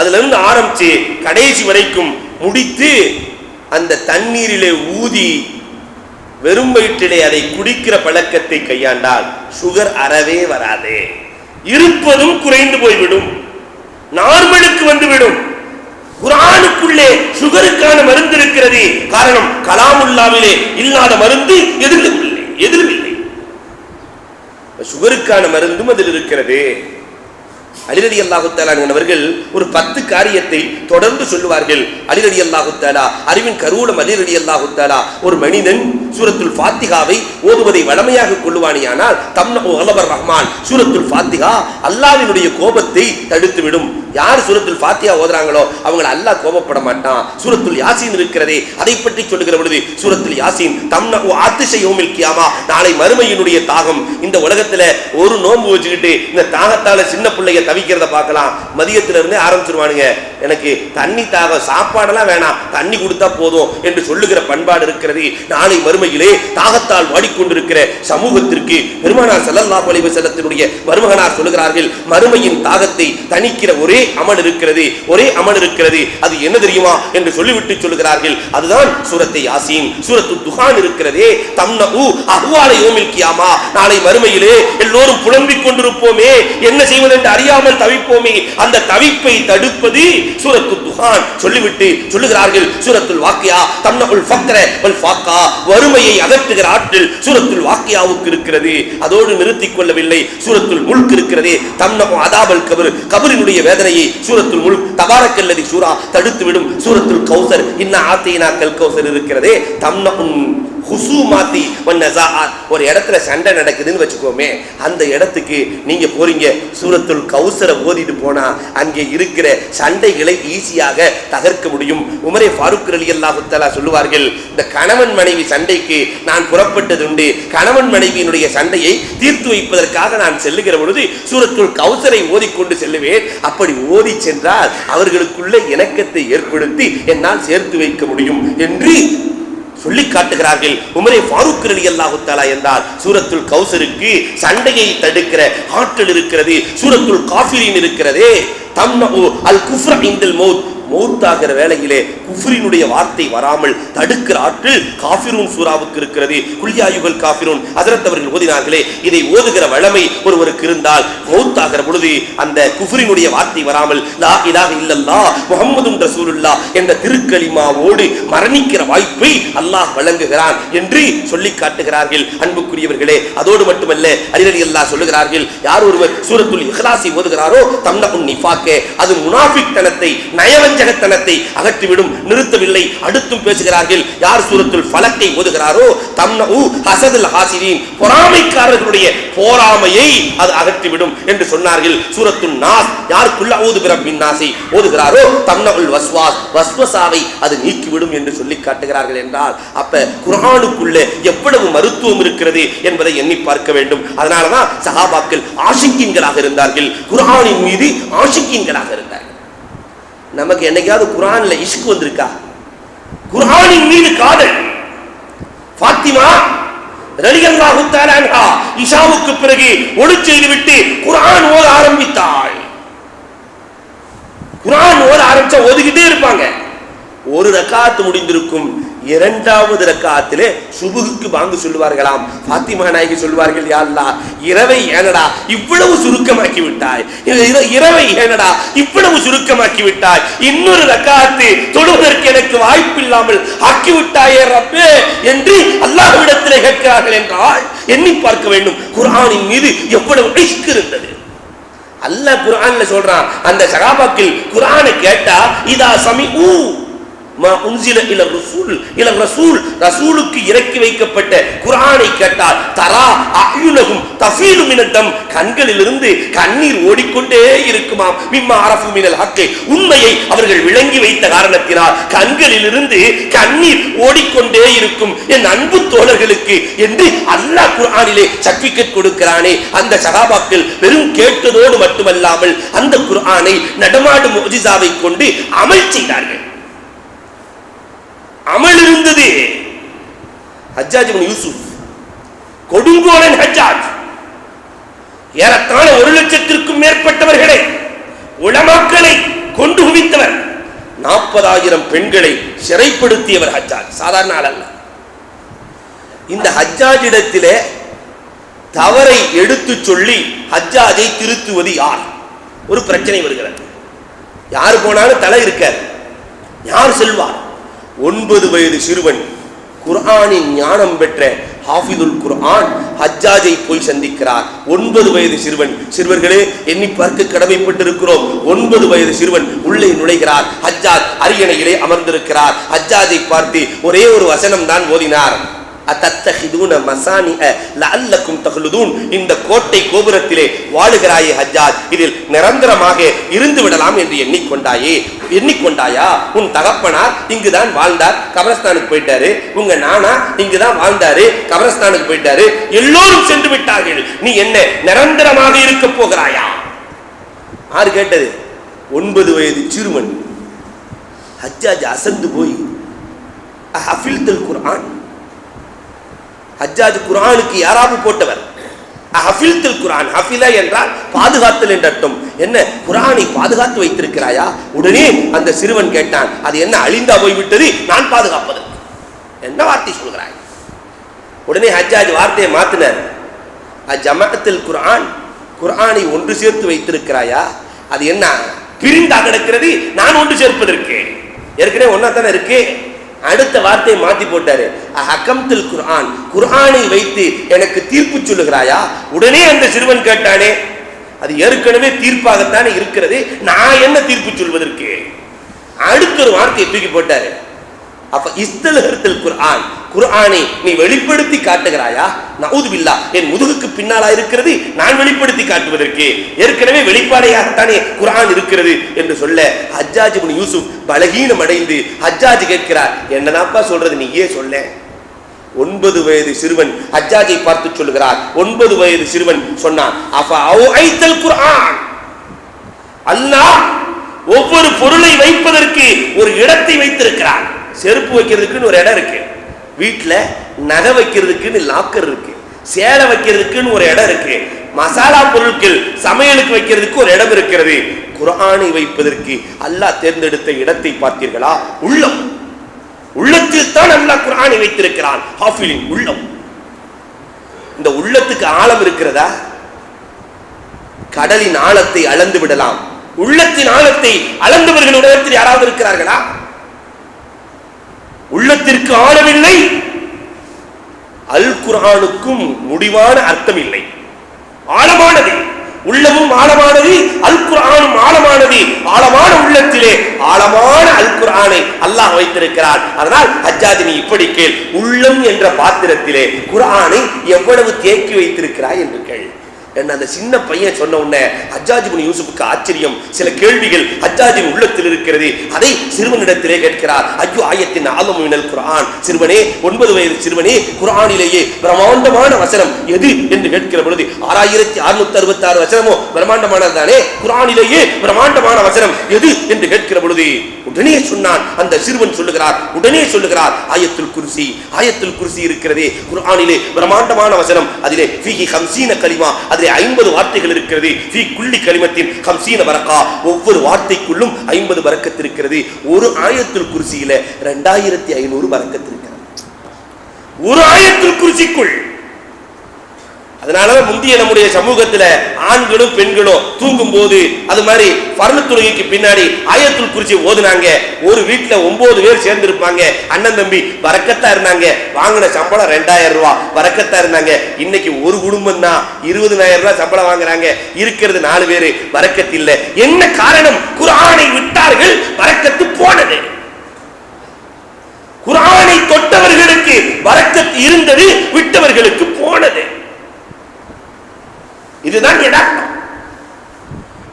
[SPEAKER 1] அதுல இருந்து ஆரம்பிச்சு கடைசி வரைக்கும் முடித்து அந்த தண்ணீரிலே ஊதி வெறும் வயிற்றிலே அதை குடிக்கிற பழக்கத்தை கையாண்டால் சுகர் அறவே வராது, இருப்பதும் குறைந்து போய்விடும், நார்மலுக்கு வந்துவிடும். குர்ஆனுக்குள்ளே சுகருக்கான மருந்து இருக்கிறது. காரணம், கலாமுல்லாவிலே இல்லாத மருந்து எதிலும் இல்லை. சுகருக்கான மருந்தும் அதில் இருக்கிறது. அலி ரலியல்லாஹு தஆலா அவர்கள் ஒரு 10 காரியத்தை தொடர்ந்து சொல்லுவார்கள். அலி ரலியல்லாஹு தஆலா அறிவின் கருவூலம். அலி ரலியல்லாஹு தஆலா ஒரு மனிதன் சூரத்துல் ஃபாத்திஹாவை ஓதுவதை வளமையாக கொள்ளுவானேயானால் தம்னஉ கலபர் ரஹ்மான், சூரத்துல் ஃபாத்திஹா அல்லாஹ்வினுடைய கோபத்தை தடுத்துவிடும். யார் சூரத்துல் ஃபாத்திஹா ஓதுறாங்களோ அவங்களை அல்லாஹ் கோபப்பட மாட்டான். சூரத்துல் யாசீன் இருக்கிறதே, அதை பற்றி சொல்லுகிற பொழுது சூரத்துல் யாசீன் தம்னஉ ஆத்திஷ யௌமில் கியாமா, நாளை மறுமையினுடைய தாகம். இந்த உலகத்துல ஒரு நோன்பு வச்சுக்கிட்டு இந்த தாகத்தால சின்ன பிள்ளைய தவிக்கிறத பார்க்கலாம். மதியத்துல இருந்தே ஆரம்பிச்சிருவானுங்க, எனக்கு தண்ணி தாகம், சாப்பாடெல்லாம் வேணாம், தண்ணி கொடுத்தா போதும் என்று சொல்லுகிற பண்பாடு இருக்கிறது. நாளை மறுமையிலே தாகத்தால் வாடிக்கொண்டிருக்கிற சமூகத்திற்கு பெருமானார் ஸல்லல்லாஹு அலைஹி வஸல்லத்தினுடைய மருமகனார் சொல்லுகிறார்கள், மறுமையின் தாகத்தை தணிக்கிற ஒரே அமல் இருக்கிறது. அது என்ன தெரியுமா என்று சொல்லிவிட்டு சொல்லுகிறார்கள், அதுதான் சூரத்தை யாசீன். சூரத்து துஹான் இருக்கிறதே, தம்னஉ அஹ்வால யௌமில் கியாமா, நாளை மறுமையிலே எல்லோரும் புலம்பிக் கொண்டிருப்போமே, என்ன செய்வது என்று அறியாமல் தவிப்போமே, அந்த தவிப்பை தடுப்பது சூரத்து துஹான். சொல்லிவிட்டு சொல்லுகிறார்கள், சூரத்துல் வாக்கியா தம்னஉல் ஃபக்ர வல் ஃபாக்கா, வறுமையை அகற்றுகிற ஆற்றல் சூரத்துல் வாக்கியாவுக்கு இருக்கிறது. அதோடு நிறுத்திக் கொள்ளவில்லை, சூரத்துல் முல்க் இருக்கிறதே, தம்னஉ அதாபல் கபர், கபரினுடைய வேதனையை சூரத்துல் முல்க் தபாரக்கல்லதி சூரா தடுத்துவிடும். சூரத்துல் கௌசர் இன்னா ஆத்தீனாக்கல் கௌசர் இருக்கிறதே, தம்னஉன் ஹுசூமாத்தி வன்னஸாஅத். ஒரு இடத்துல சண்டை நடக்குதுன்னு வச்சுக்கோமே, அந்த இடத்துக்கு நீங்க போறீங்க, சூரத்துல் கௌசரை ஓதிட்டு போனா அங்கே இருக்கிற சண்டைகளை ஈஸியாக தகர்க்க முடியும். உமரே ஃபாரூக் ரலியல்லாஹு தஆலா சொல்லுவார்கள், இந்த கணவன் மனைவி சண்டைக்கு நான் புறப்பட்டது உண்டு. கணவன் மனைவியினுடைய சண்டையை தீர்த்து வைப்பதற்காக நான் செல்லுகிற பொழுது சூரத்துல் கௌசரை ஓதிக்கொண்டு செல்லுவேன். அப்படி ஓதி சென்றால் அவர்களுக்குள்ள இணக்கத்தை ஏற்படுத்தி என்னால் சேர்த்து வைக்க முடியும் என்று சொல்லி காட்டுகிறார்கள். உமரே ஃபாரூக் ரலியல்லாஹு தஆலா என்றால் சூரத்துல் கௌசருக்கு சண்டையை தடுக்கிற ஆற்றல் இருக்கிறது. சூரத்துல் காஃபிரீன் இருக்கிறதே, தம்னஉ அல் குஃப்ர இன்தல் மௌத், மௌத்தாகிற வேளையிலே குஃப்ரினுடைய வார்த்தை வராமல் தடுக்கிற ஆற்றல் காஃபிரூன் சூராவுக்கு இருக்கிறது. குல்யாயுகள் காஃபிரூன் ஹஜ்ரத் அவர்கள் ஓதினார்களே, இதை ஓதுகிற வளமை ஒருவருக்கு இருந்தால் மௌத்தாகிற பொழுது அந்த குஃப்ரினுடைய வார்த்தை வராமல் லா இலாஹ இல்லல்லாஹ் முஹம்மதுன் ரசூலுல்லாஹ் என்ற திருக்கலிமாவோடு மரணிக்கிற வாய்ப்பை அல்லாஹ் வழங்குகிறான் என்று சொல்லி காட்டுகிறார்கள். அன்புக்குரியவர்களே, அதோடு மட்டுமல்ல, அலி ரலியல்லாஹு சொல்லுகிறார்கள், யார் ஒருவர் சூரத்துல் இக்லாஸை ஓதுகிறாரோ தம்னஉன் நிஃபாக்கே, அது முனாஃபிக் தனத்தை, நயவஞ்சகத்தனத்தை அகற்றிவிடும். நிறுத்தவில்லை, அடுத்தும் பேசுகிறார்கள், யார் சூரத்துல் ஃபலக்கை ஓதுகிறாரோ தம்னஉ ஹஸதுல் ஹாசிதீன், பொறாமைக்காரர்களுடைய பொறாமையை அது அகற்றிவிடும் என்று சொன்னார்கள். சூரத்துல் நாஸ், யார் குல் அஊது பிரப்பின் நாஸை ஓதுகிறாரோ தம்னஉல் வஸ்வாஸ், வஸ்வசாவை அது நீக்கிவிடும் என்று சொல்லி காட்டுகிறார்கள். என்றால் அப்ப குர்ஆனுக்குள்ள எவ்வளவு மருத்துவம் இருக்கிறது என்பதை எண்ணி பார்க்க வேண்டும். அதனாலதான் சஹாபாக்கள் ஆஷிக்கீன்களாக இருந்தார்கள், குர்ஆனின் மீது ஆஷிக்கீன்களாக இருந்தார்கள். நமக்கு என்னைக்காவது குர்ஆன்ல இஷ்க் வந்திருக்கா? குர்ஆனின் மீது காதல். ஃபாத்திமா ரலியல்லாஹு தஆலா அன்ஹா இஷாவுக்கு பிறகு ஒளி செய்துவிட்டு குர்ஆன் ஓத ஆரம்பித்தாள். குர்ஆன் ஓத ஆரம்பிச்சா ஓதிக்கிட்டே இருப்பாங்க. ஒரு ரக்காத் முடிந்திருக்கும், இரண்டாவது ரக்காத்திலே சுபுகுக்கு பாங்கு சொல்லுவார்களாம். ஃபாத்திமா நாயகி சொல்வார்கள், யா அல்லாஹ், இரவை ஏனடா இவ்வளவு சுருக்கமாக்கி விட்டாய், இரவை ஏனடா இவ்வளவு சுருக்கமாக்கி விட்டாய், இன்னொரு ரக்காத்து தொழுவதற்கு எனக்கு வாய்ப்பில்லாமல் ஆக்கிவிட்டாயே ரப்பே என்று அல்லாஹ்விடத்திலே கேட்கிறார்கள். என்றால் எண்ணி பார்க்க வேண்டும், குர்ஆனின் மீது எவ்வளவு இஷ்க் இருந்தது. அல்லாஹ் குர்ஆன்ல சொல்றான், அந்த சஹாபாக்கள் குர்ஆனை கேட்டா இதா சமிஉ மா உன்சில இல ரசூல் இல ரசூல், ரசூலுக்கு இறக்கி வைக்கப்பட்ட குர்ஆனை கேட்டால் தரா அயுனஹும் தஃபீலு மினத்தம், கண்களிலிருந்து கண்ணீர் ஓடிக்கொண்டே இருக்குமாம். மிம்மா அரஃபு மினல் ஹக்கி, உண்மையை அவர்கள் விளங்கி வைத்த காரணத்தினால் கண்களிலிருந்து கண்ணீர் ஓடிக்கொண்டே இருக்கும் என் அன்பு தோழர்களுக்கு என்று அல்லாஹ் குர்ஆனிலே சர்டிபிகேட் கொடுக்கிறானே. அந்த சஹாபாக்கள் வெறும் கேட்டதோடு மட்டுமல்லாமல் அந்த குர்ஆனை நடமாடும் முஜிசாவை கொண்டு அமல் செய்தார்கள். அமல் இருந்தது. ஹஜ்ஜாஜ் இப்னு யூசுப், கொடுங்கோலன் ஹஜ்ஜாஜ், ஏறத்தாழ 1,00,000க்கும் மேற்பட்டவர்களை உலமாக்களை கொண்டு குவித்தவர், 40,000 பெண்களை சிறைப்படுத்தியவர் ஹஜ்ஜாஜ். சாதாரண ஆள் அல்ல. இந்த ஹஜ்ஜாஜிடத்திலே தவறை எடுத்து சொல்லி ஹஜ்ஜாஜை திருத்துவது யார்? ஒரு பிரச்சனை வருகிறது. யார் போனாலும் தலை இருக்கார், யார் செல்வார்? 9 வயது சிறுவன், குர்ஆனின் ஞானம் பெற்ற ஹாஃபிதுல் குர்ஆன் ஹஜ்ஜாஜை போய் சந்திக்கிறார். 9 வயது சிறுவன். சிறுவர்களே, எண்ணி பார்க்க கடமைப்பட்டிருக்கிறோம். 9 வயது சிறுவன் உள்ளே நுழைகிறார். ஹஜ்ஜாஜ் அரியணையிலே அமர்ந்திருக்கிறார். ஹஜ்ஜாஜை பார்த்து ஒரே ஒரு வசனம் தான் ஓதினார், அத்தத்தஹிதுன மசானிஅ லஅல்லக்கும் தஹ்லுதூன், இந்த கோட்டை கோபுரத்திலே வாழுகிறாயே ஹஜ்ஜாஜ், இதில் நிரந்தரமாக இருந்து விடலாம் என்று எண்ணிக்கொண்டாயா? உன் தகப்பனார் இங்குதான் வாழ்ந்தார், கபரஸ்தானுக்கு போயிட்டாரு. உங்க நானா இங்குதான் வாழ்ந்தாரு, கபரஸ்தானுக்கு போயிட்டாரு. எல்லோரும் சென்று விட்டார்கள், நீ என்ன நிரந்தரமாக இருக்க போகிறாயா? யாரு கேட்டது? 9 வயது சிறுவன். ஹஜ்ஜாஜ் அசந்து போய், அஹ்ஃபில்துல் குர்ஆன், ஹஜ்ஜாஜ் குர்ஆனுக்கு யாராவது போட்டவர். அஹ்ஃபில்துல் குர்ஆன், ஹஃபில என்றால் பாதுகாத்தல் என்ற அர்த்தம். என்ன, குர்ஆனை பாதுகாத்து வைத்திருக்கிறாயா? உடனே அந்த சிறுவன் கேட்டான், அது என்ன அழிந்தா போய்விட்டது, நான் பாதுகாப்பது? என்ன வார்த்தை சொல்கிறாய்? உடனே ஹஜ்ஜாஜ் வார்த்தையை மாத்தினார். ஜமாஅத்துல் குர்ஆன், குர்ஆனை ஒன்று சேர்த்து வைத்திருக்கிறாயா? அது என்ன பிரிந்தா கிடக்கிறது, நான் ஒன்று சேர்ப்பதற்கு? ஏற்கனவே ஒன்னா தானே இருக்கு. அடுத்த வார்த்தையை மாத்தி போட்டாரு, ஹக்கம்துல் குர்ஆன், குர்ஆனை வைத்து எனக்கு தீர்ப்பு சொல்லுகிறாயா? உடனே அந்த சிறுவன் கேட்டானே, அது ஏற்கனவே தீர்ப்பாகத்தானே இருக்கிறது, நான் என்ன தீர்ப்பு சொல்வதற்கு? அடுத்த ஒரு வார்த்தையை தூக்கி போட்டாரு. அப்ப இஸ்தல்ஹர்துல் குர்ஆன், குர்ஆனை நீ வெளிப்படுத்தி காட்டுகிறாயா? நஊது பில்லாஹ், என் முதுகுக்கு பின்னாலா இருக்கிறது நான் வெளிப்படுத்தி காட்டுவதற்கு? ஏற்கனவே வெளிப்பாடையாகத்தானே குர்ஆன் இருக்கிறது என்று சொல்ல ஹஜ்ஜாஜ் இப்னு யூசுப் பலகீனம் அடைந்து ஹஜ்ஜாஜ் கேட்கிறார், என்னடாப்பா சொல்றது, நீயே சொல்ல. 9 வயது சிறுவன் ஹஜ்ஜாஜை பார்த்து சொல்லுகிறார். 9 வயது சிறுவன் சொன்னான், அஃபஅவைத்தல் குர்ஆன், அல்லாஹ் ஒவ்வொரு பொருளை வைப்பதற்கு ஒரு இடத்தை வைத்திருக்கிறான். செருப்பு வைக்கிறதுக்குன்னு ஒரு இடம் இருக்கு, வீட்டுல நகை வைக்கிறதுக்குன்னு லாக்கர் இருக்கு, சேலை வைக்கிறதுக்குன்னு ஒரு இடம் இருக்கு, மசாலா பொருட்கள் சமையலுக்கு வைக்கிறதுக்கு ஒரு இடம் இருக்கிறது. குர்ஆனை வைப்பதற்கு அல்லாஹ் தேர்ந்தெடுத்த இடத்தை பார்த்தீர்களா? உள்ளம். உள்ளத்தில் தான் அல்லாஹ் குர்ஆனை வைத்திருக்கிறான். ஹாஃபிலின் உள்ளம். இந்த உள்ளத்துக்கு ஆழம் இருக்கிறதா? கடலின் ஆழத்தை அளந்து விடலாம், உள்ளத்தின் ஆழத்தை அளந்தவர்களுடைய யாராவது இருக்கிறார்களா? உள்ளத்திற்கு ஆழமில்லை, அல் குர்ஆனுக்கும் முடிவான அர்த்தம் இல்லை. ஆழமானது, உள்ளமும் ஆழமானது, அல் குர்ஆனும் ஆழமானது. ஆழமான உள்ளத்திலே ஆழமான அல் குர்ஆனை அல்லாஹ் வைத்திருக்கிறார். அதனால் ஹஜ்ஜாஜ் நீ இப்படி கேள், உள்ளம் என்ற பாத்திரத்திலே குர்ஆனை எவ்வளவு தேக்கி வைத்திருக்கிறாய் என்று கேள். என்ன அந்த சின்ன பையன் சொன்ன உடனே ஹஜ்ஜாஜ் இப்னு யூசுஃபுக்கு ஆச்சரியம். சில கேள்விகள் ஹஜ்ஜாஜின் உள்ளத்தில் இருக்கிறது. அதை சிறுவனிடத்திலே கேட்கிறார். ஐயோ ஆயத்தின் ஆலம் மினல் குர்ஆன், சிறுவனே, 9 வயது சிறுவனே, குர்ஆனிலேயே பிரம்மாண்டமான வசனம் எது என்று கேட்கிற பொழுது 6666 வசனமோ பிரம்மாண்டமானது தானே, குர்ஆனிலேயே பிரம்மாண்டமான வசனம் எது என்று கேட்கிற பொழுது உடனே சொன்னான். அந்த சிறுவன் சொல்லுகிறார், உடனே சொல்லுகிறார், ஆயத்துல் குர்சி. ஆயத்துல் குர்சி இருக்கிறதே குர்ஆனிலே பிரம்மாண்டமான வசனம், அதிலே ஃபீஹி 50 கலிமா, அதிலே 50 வார்த்தைகள் இருக்கிறது. ஃபீ குல்லி கலிமத்தின் 50 பரக்கா, ஒவ்வொரு வார்த்தைக்குள்ளும் 50 பரக்கத் இருக்கிறது. ஒரு ஆயத்துல் குர்சியில 2500 பரக்கத் இருக்கிறது, ஒரு ஆயத்துல் குர்சிக்குள். அதனாலதான் முந்திய நம்முடைய சமூகத்துல ஆண்களும் பெண்களும் தூங்கும் போது அது மாதிரி ஃபர்லு தொழுகைக்கு பின்னாடி ஆயத்துல் குர்சி ஓதுனாங்க. ஒரு வீட்டுல 9 பேர் சேர்ந்து இருப்பாங்க, அண்ணன் தம்பி பரக்கத்தா இருந்தாங்க. வாங்கின சம்பளம் 2000 ரூபாய் பரக்கத்தா இருந்தாங்க. இன்னைக்கு ஒரு குடும்பம் தான் 20000 ரூபாய் சம்பளம் வாங்குறாங்க, இருக்கிறது 4 பேரு, பரக்கத்து இல்ல. என்ன காரணம்? குர்ஆனை விட்டார்கள், பரக்கத்து போனது. குர்ஆனை தொட்டவர்களுக்கு பரக்கத்து இருந்தது, விட்டவர்களுக்கு போனது. இதுதான் யதார்த்தம்.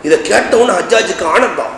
[SPEAKER 1] இதை கேட்டவன ஹஜ்ஜாஜுக்கு ஆனந்தம்.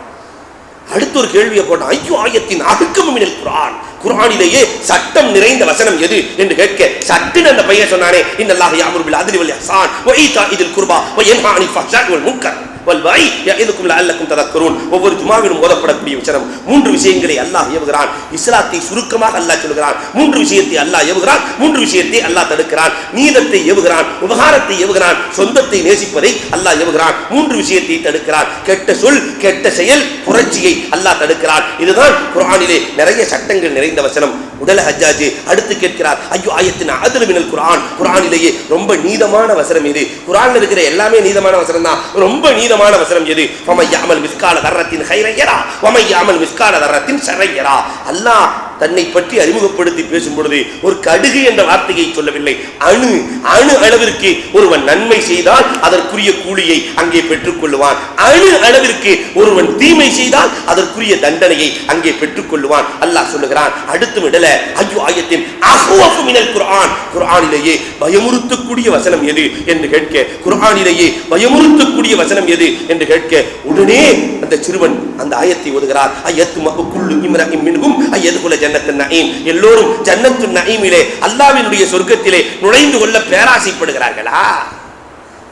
[SPEAKER 1] அடுத்த ஒரு கேள்வியை போட்டான், ஐயோ ஆயத்தின் அஹ்கம் மினல் குர்ஆன், குர்ஆனிலேயே சட்டம் நிறைந்த வசனம் எது என்று கேட்க சட்டுன்னு அந்த பையன் சொன்னானே, இன்னல்லாஹ யஅமுரு பில் அத்லி வல் இஹ்சான் வ ஈதாஇல் குர்பா வ யன்ஹா அனில் ஃபஹ்ஷாஇ வல் முன்கர் வல் பை யஇதுக்கும் லஅல்லக்கும் ததக்கரூன். ஒவ்வொரு ஜுமாவிலும் ஓதப்படக்கூடிய வசனம் 3 விஷயங்களை அல்லாஹ் ஏவுகிறான். இஸ்லாத்தை சுருக்கமாக அல்லாஹ் சொல்கிறான். 3 விஷயத்தை அல்லாஹ் ஏவுகிறான், 3 விஷயத்தை அல்லாஹ் தடுக்கிறான். நீதத்தை ஏவுகிறான், உபகாரத்தை ஏவுகிறான், சொந்தத்தை நேசிப்பதை அல்லாஹ் ஏவுகிறான். 3 விஷயத்தை தடுக்கிறான். கெட்ட சொல், கெட்ட செயல், புரட்சியை அல்லாஹ் தடுக்கிறான். இதுதான் குர்ஆனிலே நிறைய சட்டங்கள் நிறைந்த வசனம். உடல ஹஜ்ஜாஜ் அடுத்து கேட்கிறார், ஐயோ ஆயத்தின் அத்லு மினல் குர்ஆன், குர்ஆனிலேயே ரொம்ப நீதமான வசனம் எது? குர்ஆன்ல இருக்கிற எல்லாமே நீதமான வசனம் தான், ரொம்ப நீதமான வசனம் எது? ஃபமன் யஅமல் மிஸ்கால தர்ரத்தின் கைரன் யரா வமன் யஅமல் மிஸ்கால தர்ரத்தின் ஷர்ரன் யரா. அல்லாஹ் தன்னை பற்றி அறிமுகப்படுத்தி பேசும் பொழுது ஒரு கடுகு என்ற வார்த்தையை சொல்லவில்லை. அணு அணு அளவிற்கு ஒருவன் நன்மை செய்தால் அதற்குரிய கூலியை அங்கே பெற்றுக் கொள்ளுவான். அணு அளவிற்கு ஒருவன் தீமை செய்தால் அதற்குரிய தண்டனையை அங்கே பெற்றுக் கொள்ளுவான். அல்லாஹ் சொல்லுகிறான். அடுத்தும் இடல ஐயோ ஆயத்தின் அஹ்வஃபு மினல் குர்ஆன், குர்ஆனிலேயே பயமுறுத்தக்கூடிய வசனம் எது என்று கேட்க, குர்ஆனிலேயே பயமுறுத்தக்கூடிய வசனம் எது என்று கேட்க உடனே அந்த சிறுவன் அந்த ஆயத்தை ஓதுகிறார். அய்யத்து மகுல்லு இம்ரஇம் மின்ஹும் அய்யதுகுல ஜன்னத்துன் நஈம், எல்லோரும் ஜன்னத்துன் நஈமிலே அல்லாஹ்வினுடைய சொர்க்கத்திலே நுழைந்து கொள்ள பேராசைப்படுகிறார்களா?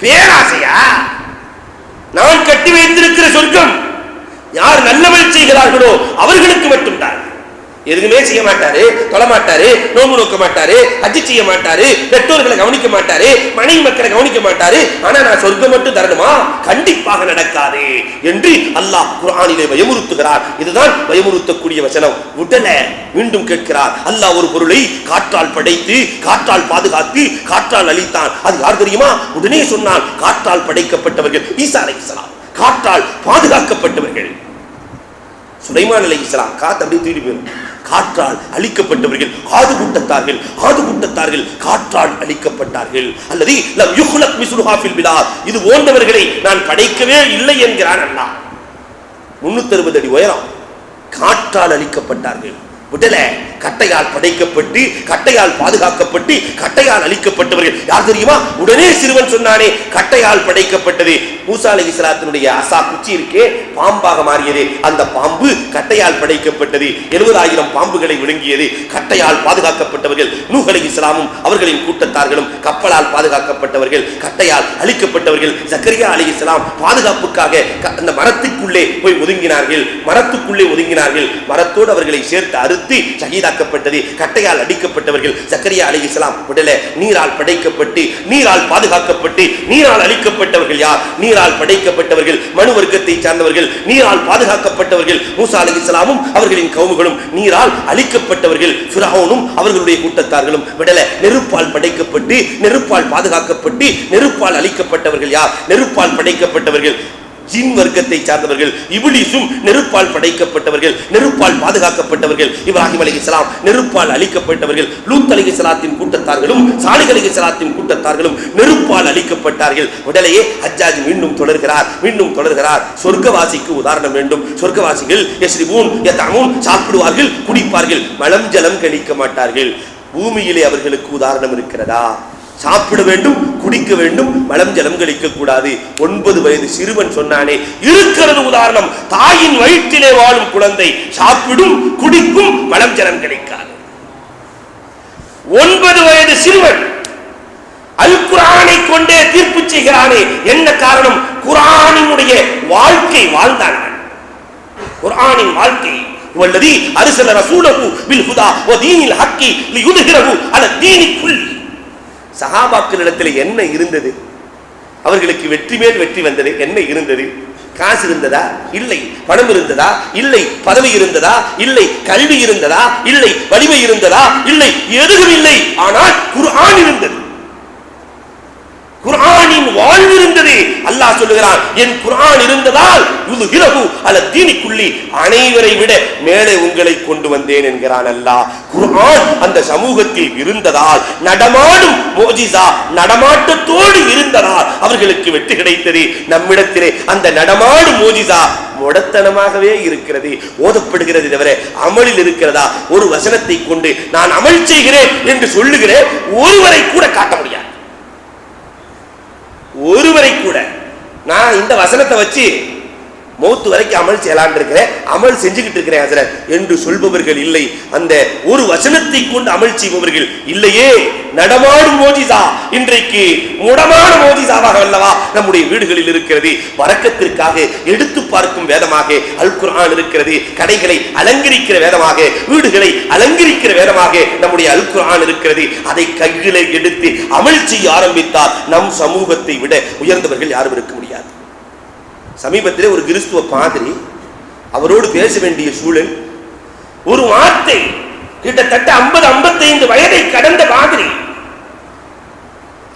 [SPEAKER 1] பேராசையா? நான் கட்டி வைத்திருக்கிற சொர்க்கம் யார் நல்லவள் செய்கிறார்களோ அவர்களுக்கு மட்டும்தான். எதுவுமே செய்ய மாட்டாரு, தொழ மாட்டாரு, நோம்பு நோக்க மாட்டாரு, ஹஜ் செய்ய மாட்டாரு, பெற்றோர்களை கவனிக்க மாட்டாரு, மனைவி மக்களை கவனிக்க மாட்டாரு, ஆனா நான் சொர்க்கம் மட்டும் தரணுமா? கண்டிப்பாக நடக்காது என்று அல்லாஹ் குர்ஆனிலே பயமுறுத்துகிறார். இதுதான் பயமுறுத்தக்கூடிய வசனம். உடல மீண்டும் கேட்கிறார். அல்லாஹ் ஒரு பொருளை காற்றால் படைத்து, காற்றால் பாதுகாத்து, காற்றால் அழித்தான். அது யார் தெரியுமா? உடனே சொன்னான், காற்றால் படைக்கப்பட்டவர்கள் ஈசா அலைஹிஸ்ஸலாம், காற்றால் பாதுகாக்கப்பட்டவர்கள். சுலைமான் அலைஹிஸ்ஸலாம் காத்து அப்படியே தூக்கி போயிடும். காற்றால் அழிக்கப்பட்டவர்கள் ஆது கூட்டத்தார்கள், ஆது கூட்டத்தார்கள் காற்றால் அழிக்கப்பட்டார்கள். அல்லது லம் யுக்லக் மிஸ்லுஹா ஃபில் பிலாத், இது போன்றவர்களை நான் படைக்கவே இல்லை என்கிறான் அல்லாஹ். 360 அடி உயரம், காற்றால் அழிக்கப்பட்டார்கள். விடல. கட்டையால் படைக்கப்பட்டு கட்டையால் பாதுகாக்கப்பட்டு கட்டையால் அழிக்கப்பட்டவர்கள் யார் தெரியுமா? உடனே சிறுவன் சொன்னானே, கட்டையால் படைக்கப்பட்டது. மூசா அலைஹிஸ்ஸலாத்தினுடைய அசா குச்சி இருக்கே, பாம்பாக மாறியது. அந்த பாம்பு கட்டையால் படைக்கப்பட்டது. 70,000 பாம்புகளை விழுங்கியது. கட்டையால் பாதுகாக்கப்பட்டவர்கள் நூஹ் அலைஹிஸ்ஸலாமும் அவர்களின் கூட்டத்தார்களும் கப்பலால் பாதுகாக்கப்பட்டவர்கள், கட்டையால் அழிக்கப்பட்டவர்கள். ஜக்கரியா அலைஹிஸ்ஸலாம் பாதுகாப்புக்காக அந்த மரத்துக்குள்ளே போய் ஒதுங்கினார்கள். மரத்தோடு அவர்களை சேர்த்து அறுத்து ஷஹீதாக்கப்பட்டது. கட்டையால் அடிக்கப்பட்டவர்கள் ஜக்கரியா அலைஹிஸ்ஸலாம் உடலே நீரால் படைக்கப்பட்டு நீரால் பாதுகாக்கப்பட்டு நீரால் அழிக்கப்பட்டவர்கள் யார்? நீரால் படைக்கப்பட்டவர்கள் மனு வர்க்கத்தை சார்ந்தவர்கள், நீரால் பாதுகாக்கப்பட்டவர்கள் மூசா அலைஹிஸ்ஸலாமும் அவர்களின் கவுமுகளும், நீரால் அழிக்கப்பட்டவர்கள் ஃபிரௌனும் அவர்களுடைய கூட்டத்தார்களும். விடல நெருப்பால் படைக்கப்பட்டு நெருப்பால் பாதுகாக்கப்பட்டு நெருப்பால் அழிக்கப்பட்டவர்கள் யார்? நெருப்பால் படைக்கப்பட்டவர்கள் ஜின் வர்க்கத்தை சார்ந்தவர்கள். இப்லீஸும் நெருப்பால் படைக்கப்பட்டவர்கள், நெருப்பால் பாதுகாக்கப்பட்டவர்கள். இப்ராஹிம் அலைஹிஸ்ஸலாம் நெருப்பால் அழிக்கப்பட்டவர்கள். லூத் அலைஹிஸ்ஸலாத்தின் கூட்டத்தார்களும் சாலிஹ் அலைஹிஸ்ஸலாத்தின் கூட்டத்தார்களும் நெருப்பால் அழிக்கப்பட்டார்கள். உடலையே ஹஜ்ஜாஜ் மீண்டும் தொடர்கிறார். சொர்க்கவாசிக்கு உதாரணம் வேண்டும். சொர்க்கவாசிகள் யஸ்ரிபூன் யதமூன், சாப்பிடுவார்கள், குடிப்பார்கள், மலம் ஜலம் கழிக்க மாட்டார்கள். பூமியிலே அவர்களுக்கு உதாரணம் இருக்கிறதா? சாப்பிட வேண்டும், குடிக்க வேண்டும், மலம் ஜலம் கழிக்க கூடாது. 9 வயது சிறுவன் சொன்னானே, இருக்கிறது உதாரணம். தாயின் வயிற்றிலே வாழும் குழந்தை சாப்பிடும், குடிக்கும், மலம் ஜலம் கழிக்காது. 9 வயது சிறுவன் அல் குர்ஆனை கொண்டே தீர்ப்பு செய்கிறானே. என்ன காரணம்? குர்ஆனினுடைய வாழ்க்கை வாழ்ந்தார்கள். குர்ஆனின் வாழ்க்கை வல்லதி அர்ஸல ரசூலஹு பில் ஹுதா வ தீனில் ஹக்கி லியுத்ஹிரஹு அலா தீனி குல்லி. சஹாபாக்களிடத்தில் என்ன இருந்தது? அவர்களுக்கு வெற்றி மேல் வெற்றி வந்தது. என்ன இருந்தது? காசு இருந்ததா? இல்லை. பணம் இருந்ததா? இல்லை. பதவி இருந்ததா? இல்லை. கல்வி இருந்ததா? இல்லை. வலிமை இருந்ததா? இல்லை. எதுவும் இல்லை. ஆனால் குர்ஆன் இருந்தது. குர்ஆனின் வாழ்வு இருந்தது. அல்லாஹ் சொல்லுகிறான், என் குர்ஆன் இருந்ததால் யுத்ஹிரஹு அலா தீனி குல்லி, அனைவரை விட மேலே உங்களை கொண்டு வந்தேன் என்கிறான் அல்லாஹ். குர்ஆன் அந்த சமூகத்தில் இருந்ததால், நடமாடும் மோஜிசா நடமாட்டத்தோடு இருந்ததால் அவர்களுக்கு வெற்றி கிடைத்தது. நம்மிடத்திலே அந்த நடமாடும் மோஜிசா முடத்தனமாகவே இருக்கிறது, ஓதப்படுகிறது தவிர அமலில் இருக்கிறதா? ஒரு வசனத்தை கொண்டு நான் அமல் செய்கிறேன் என்று சொல்லுகிறேன், ஒருவரை கூட காட்ட முடியாது. ஒருவரை கூட நான் இந்த வசனத்தை வச்சு மௌத்து வரைக்கும் அமல் செய்யலான் இருக்கிறேன், அமல் செஞ்சுக்கிட்டு இருக்கிறேன் ஹஜ்ரத் என்று சொல்பவர்கள் இல்லை. அந்த ஒரு வசனத்தை கொண்டு அமல் செய்பவர்கள் இல்லையே. நடமாடும் மோஜிசா இன்றைக்கு முடமான மோஜிசாவாக அல்லவா நம்முடைய வீடுகளில் இருக்கிறது. பரக்கத்திற்காக எடுத்து பார்க்கும் வேதமாக அல் குர்ஆன் இருக்கிறது. கடைகளை அலங்கரிக்கிற வேதமாக, வீடுகளை அலங்கரிக்கிற வேதமாக நம்முடைய அல் குர்ஆன் இருக்கிறது. அதை கைகளை எடுத்து அமல் செய்ய ஆரம்பித்தால் நம் சமூகத்தை விட உயர்ந்தவர்கள் யாரும் இருக்க முடியாது. சமீபத்திலே ஒரு கிறிஸ்துவ பாதிரி, அவரோடு பேச வேண்டிய சூழல், ஒரு வார்த்தை கிட்டத்தட்ட 50-55 வயதை கடந்த பாதிரி,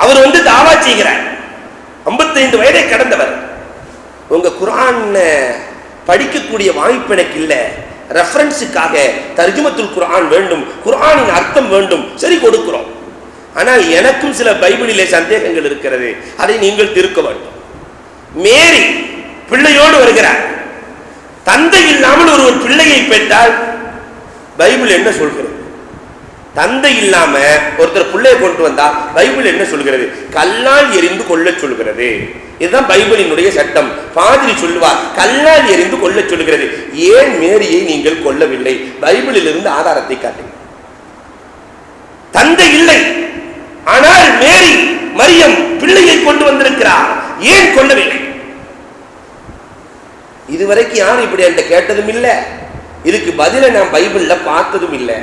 [SPEAKER 1] அவர் தாவா செய்கிறார். 55 வயதை கடந்தவர். உங்க குர்ஆன் படிக்கக்கூடிய வாய்ப்பு எனக்கு இல்லை, ரெஃபரன்ஸுக்காக தர்ஜுமத்துல் குர்ஆன் வேண்டும், குர்ஆனின் அர்த்தம் வேண்டும், சரி கொடுக்கிறோம். ஆனால் எனக்கும் சில பைபிளிலே சந்தேகங்கள் இருக்கிறது, அதை நீங்கள் தீர்க்க வேண்டும். மேரி பிள்ளையோடு வருகிறார். தந்தை இல்லாமல் ஒரு பிள்ளையை பெற்றால் பைபிள் என்ன சொல்கிறது? தந்தை இல்லாம ஒருத்தர் பிள்ளையை கொண்டு வந்தா பைபிள் என்ன சொல்கிறது? கல்லால் எரிந்து கொள்ள சொல்கிறது. இதுதான் பைபிளினுடைய சட்டம். பாதிரி சொல்லுவார், கல்லால் எரிந்து கொள்ள சொல்கிறது. ஏன் மேரியை நீங்கள் கொல்லவில்லை? பைபிளில் இருந்து ஆதாரத்தை காட்டுங்கள். தந்தை இல்லை, ஆனால் மேரி மரியம் பிள்ளையை கொண்டு வந்திருக்கிறார், ஏன் கொல்லவில்லை? இதுவரைக்கும் யாரும் இப்படி என்கிட்ட கேட்டதும் இல்லை, இதுக்கு பதில நான் பைபிள்ல பார்த்ததும் இல்லை.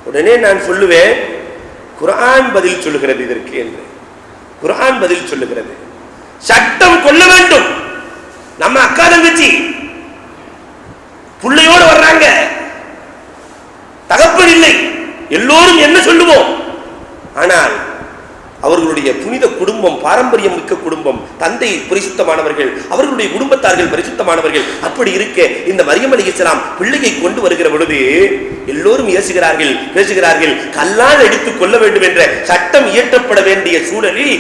[SPEAKER 1] உடனே நான் சொல்லுவேன், குர்ஆன் பதில் சொல்லுகிறது இதற்கு என்று. குர்ஆன் பதில் சொல்லுகிறது. சட்டம் கொள்ள வேண்டும். நம்ம அக்கா தங்கச்சி பிள்ளையோடு வர்றாங்க, தகப்பன் இல்லை, எல்லோரும் என்ன சொல்லுவோம்? ஆனால் அவர்களுடைய புனித குடும்பம், பாரம்பரியம் மிக்க குடும்பம், தந்தை பரிசுத்தமானவர்கள், அவர்களுடைய குடும்பத்தார்கள் பரிசுத்தமானவர்கள். அப்படி இருக்க இந்த மரியம் அலைஹிஸ்ஸலாம் பிள்ளையை கொண்டு வருகிற பொழுது எல்லோரும் பேசுகிறார்கள். கல்லால் எடுத்துக் கொள்ள வேண்டும் என்ற சட்டம் இயற்றப்பட வேண்டிய சூழலில்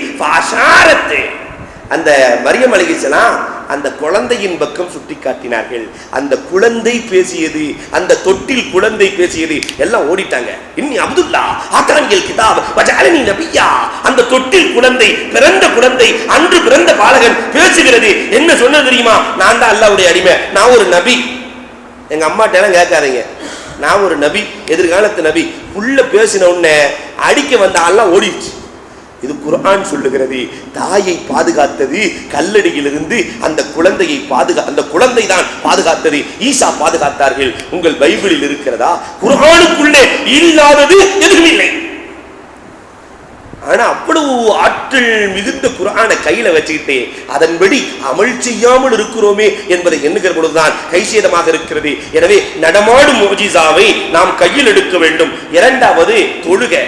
[SPEAKER 1] அந்த மரியம் அலைஹிஸ்ஸலாம் அந்த குழந்தையின் பக்கம் சுட்டி காட்டினார்கள். அந்த குழந்தை பேசியது, அந்த தொட்டில் குழந்தை பேசியது, எல்லாம் ஓடிட்டாங்க. இன்னி அப்துல்லா ஆத்தானியல் கிதாப் வஜஅலனி நபியா, அந்த தொட்டில் குழந்தை, பிறந்த குழந்தை, அன்று பிறந்த பாலகன் பேசுகிறது. என்ன சொன்னது தெரியுமா? நான் தான் அல்லாஹ்வுடைய அடிமை, நான் ஒரு நபி. எங்க அம்மாட்ட எல்லாம் கேட்காதீங்க, நான் ஒரு நபி, எதிர்காலத்து நபி. உள்ள பேசின உடனே அடிக்க வந்த ஆள்லாம் ஓடிடுச்சு. இது குர்ஆன் சொல்லுகிறது. தாயை பாதுகாத்தது கல்லடியிலிருந்து, அந்த குழந்தையை அந்த குழந்தை தான் பாதுகாத்தது. ஈசா பாதுகாத்தார்கள். உங்கள் பைபிளில் இருக்கிறதா? குர்ஆனுக்குள்ளே இல்லாதது எதுவும் இல்லை. ஆனா அவ்வளவு ஆற்றல் மிகுந்த குர்ஆனை கையில வச்சுக்கிட்டே அதன்படி அமல் செய்யாமல் இருக்கிறோமே என்பதை எண்ணுகிற பொழுதுதான் கைசேதமாக இருக்கிறது. எனவே நடமாடும் முஜிசாவை நாம் கையில் எடுக்க வேண்டும். இரண்டாவது தொழுகை.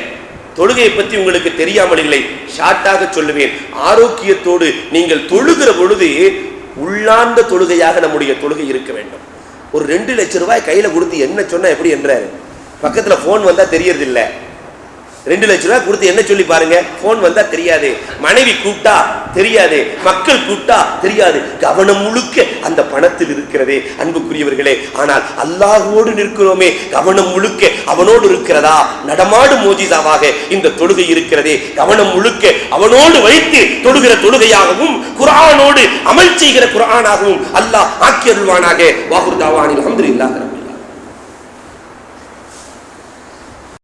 [SPEAKER 1] தொழுகையை பற்றி உங்களுக்கு தெரியாமல் இல்லை, ஷார்ட்டாக சொல்லுவேன். ஆரோக்கியத்தோடு நீங்கள் தொழுகிற பொழுது உள்ளார்ந்த தொழுகையாக நம்முடைய தொழுகை இருக்க வேண்டும். ஒரு 2 லட்சம் ரூபாய் கையில கொடுத்து என்ன சொன்னா எப்படி என்றாரு? பக்கத்துல போன் வந்தா தெரியறது இல்லை. 2 லட்சம் ரூபாய் கொடுத்து என்ன சொல்லி பாருங்க. போன் வந்தா தெரியாது, மனைவி கூப்பிட்டா தெரியாது, மக்கள் கூப்பிட்டா தெரியாது. கவனம் முழுக்க அந்த பணத்தில் இருக்கிறதே அன்புக்குரியவர்களே. ஆனால் அல்லாஹ்வோடு நிற்கிறோமே, கவனம் முழுக்க அவனோடு இருக்கிறதா? நடமாடும் மோஜிசாவாக இந்த தொழுகை இருக்கிறதே, கவனம் முழுக்க அவனோடு வைத்து தொழுகிற தொழுகையாகவும் குர்ஆனோடு அமல் செய்கிற குர்ஆனாகவும் அல்லாஹ் ஆக்கியருள்வானாக. வாகுர் தாவானில் அல்ஹம்துலில்லாஹ்.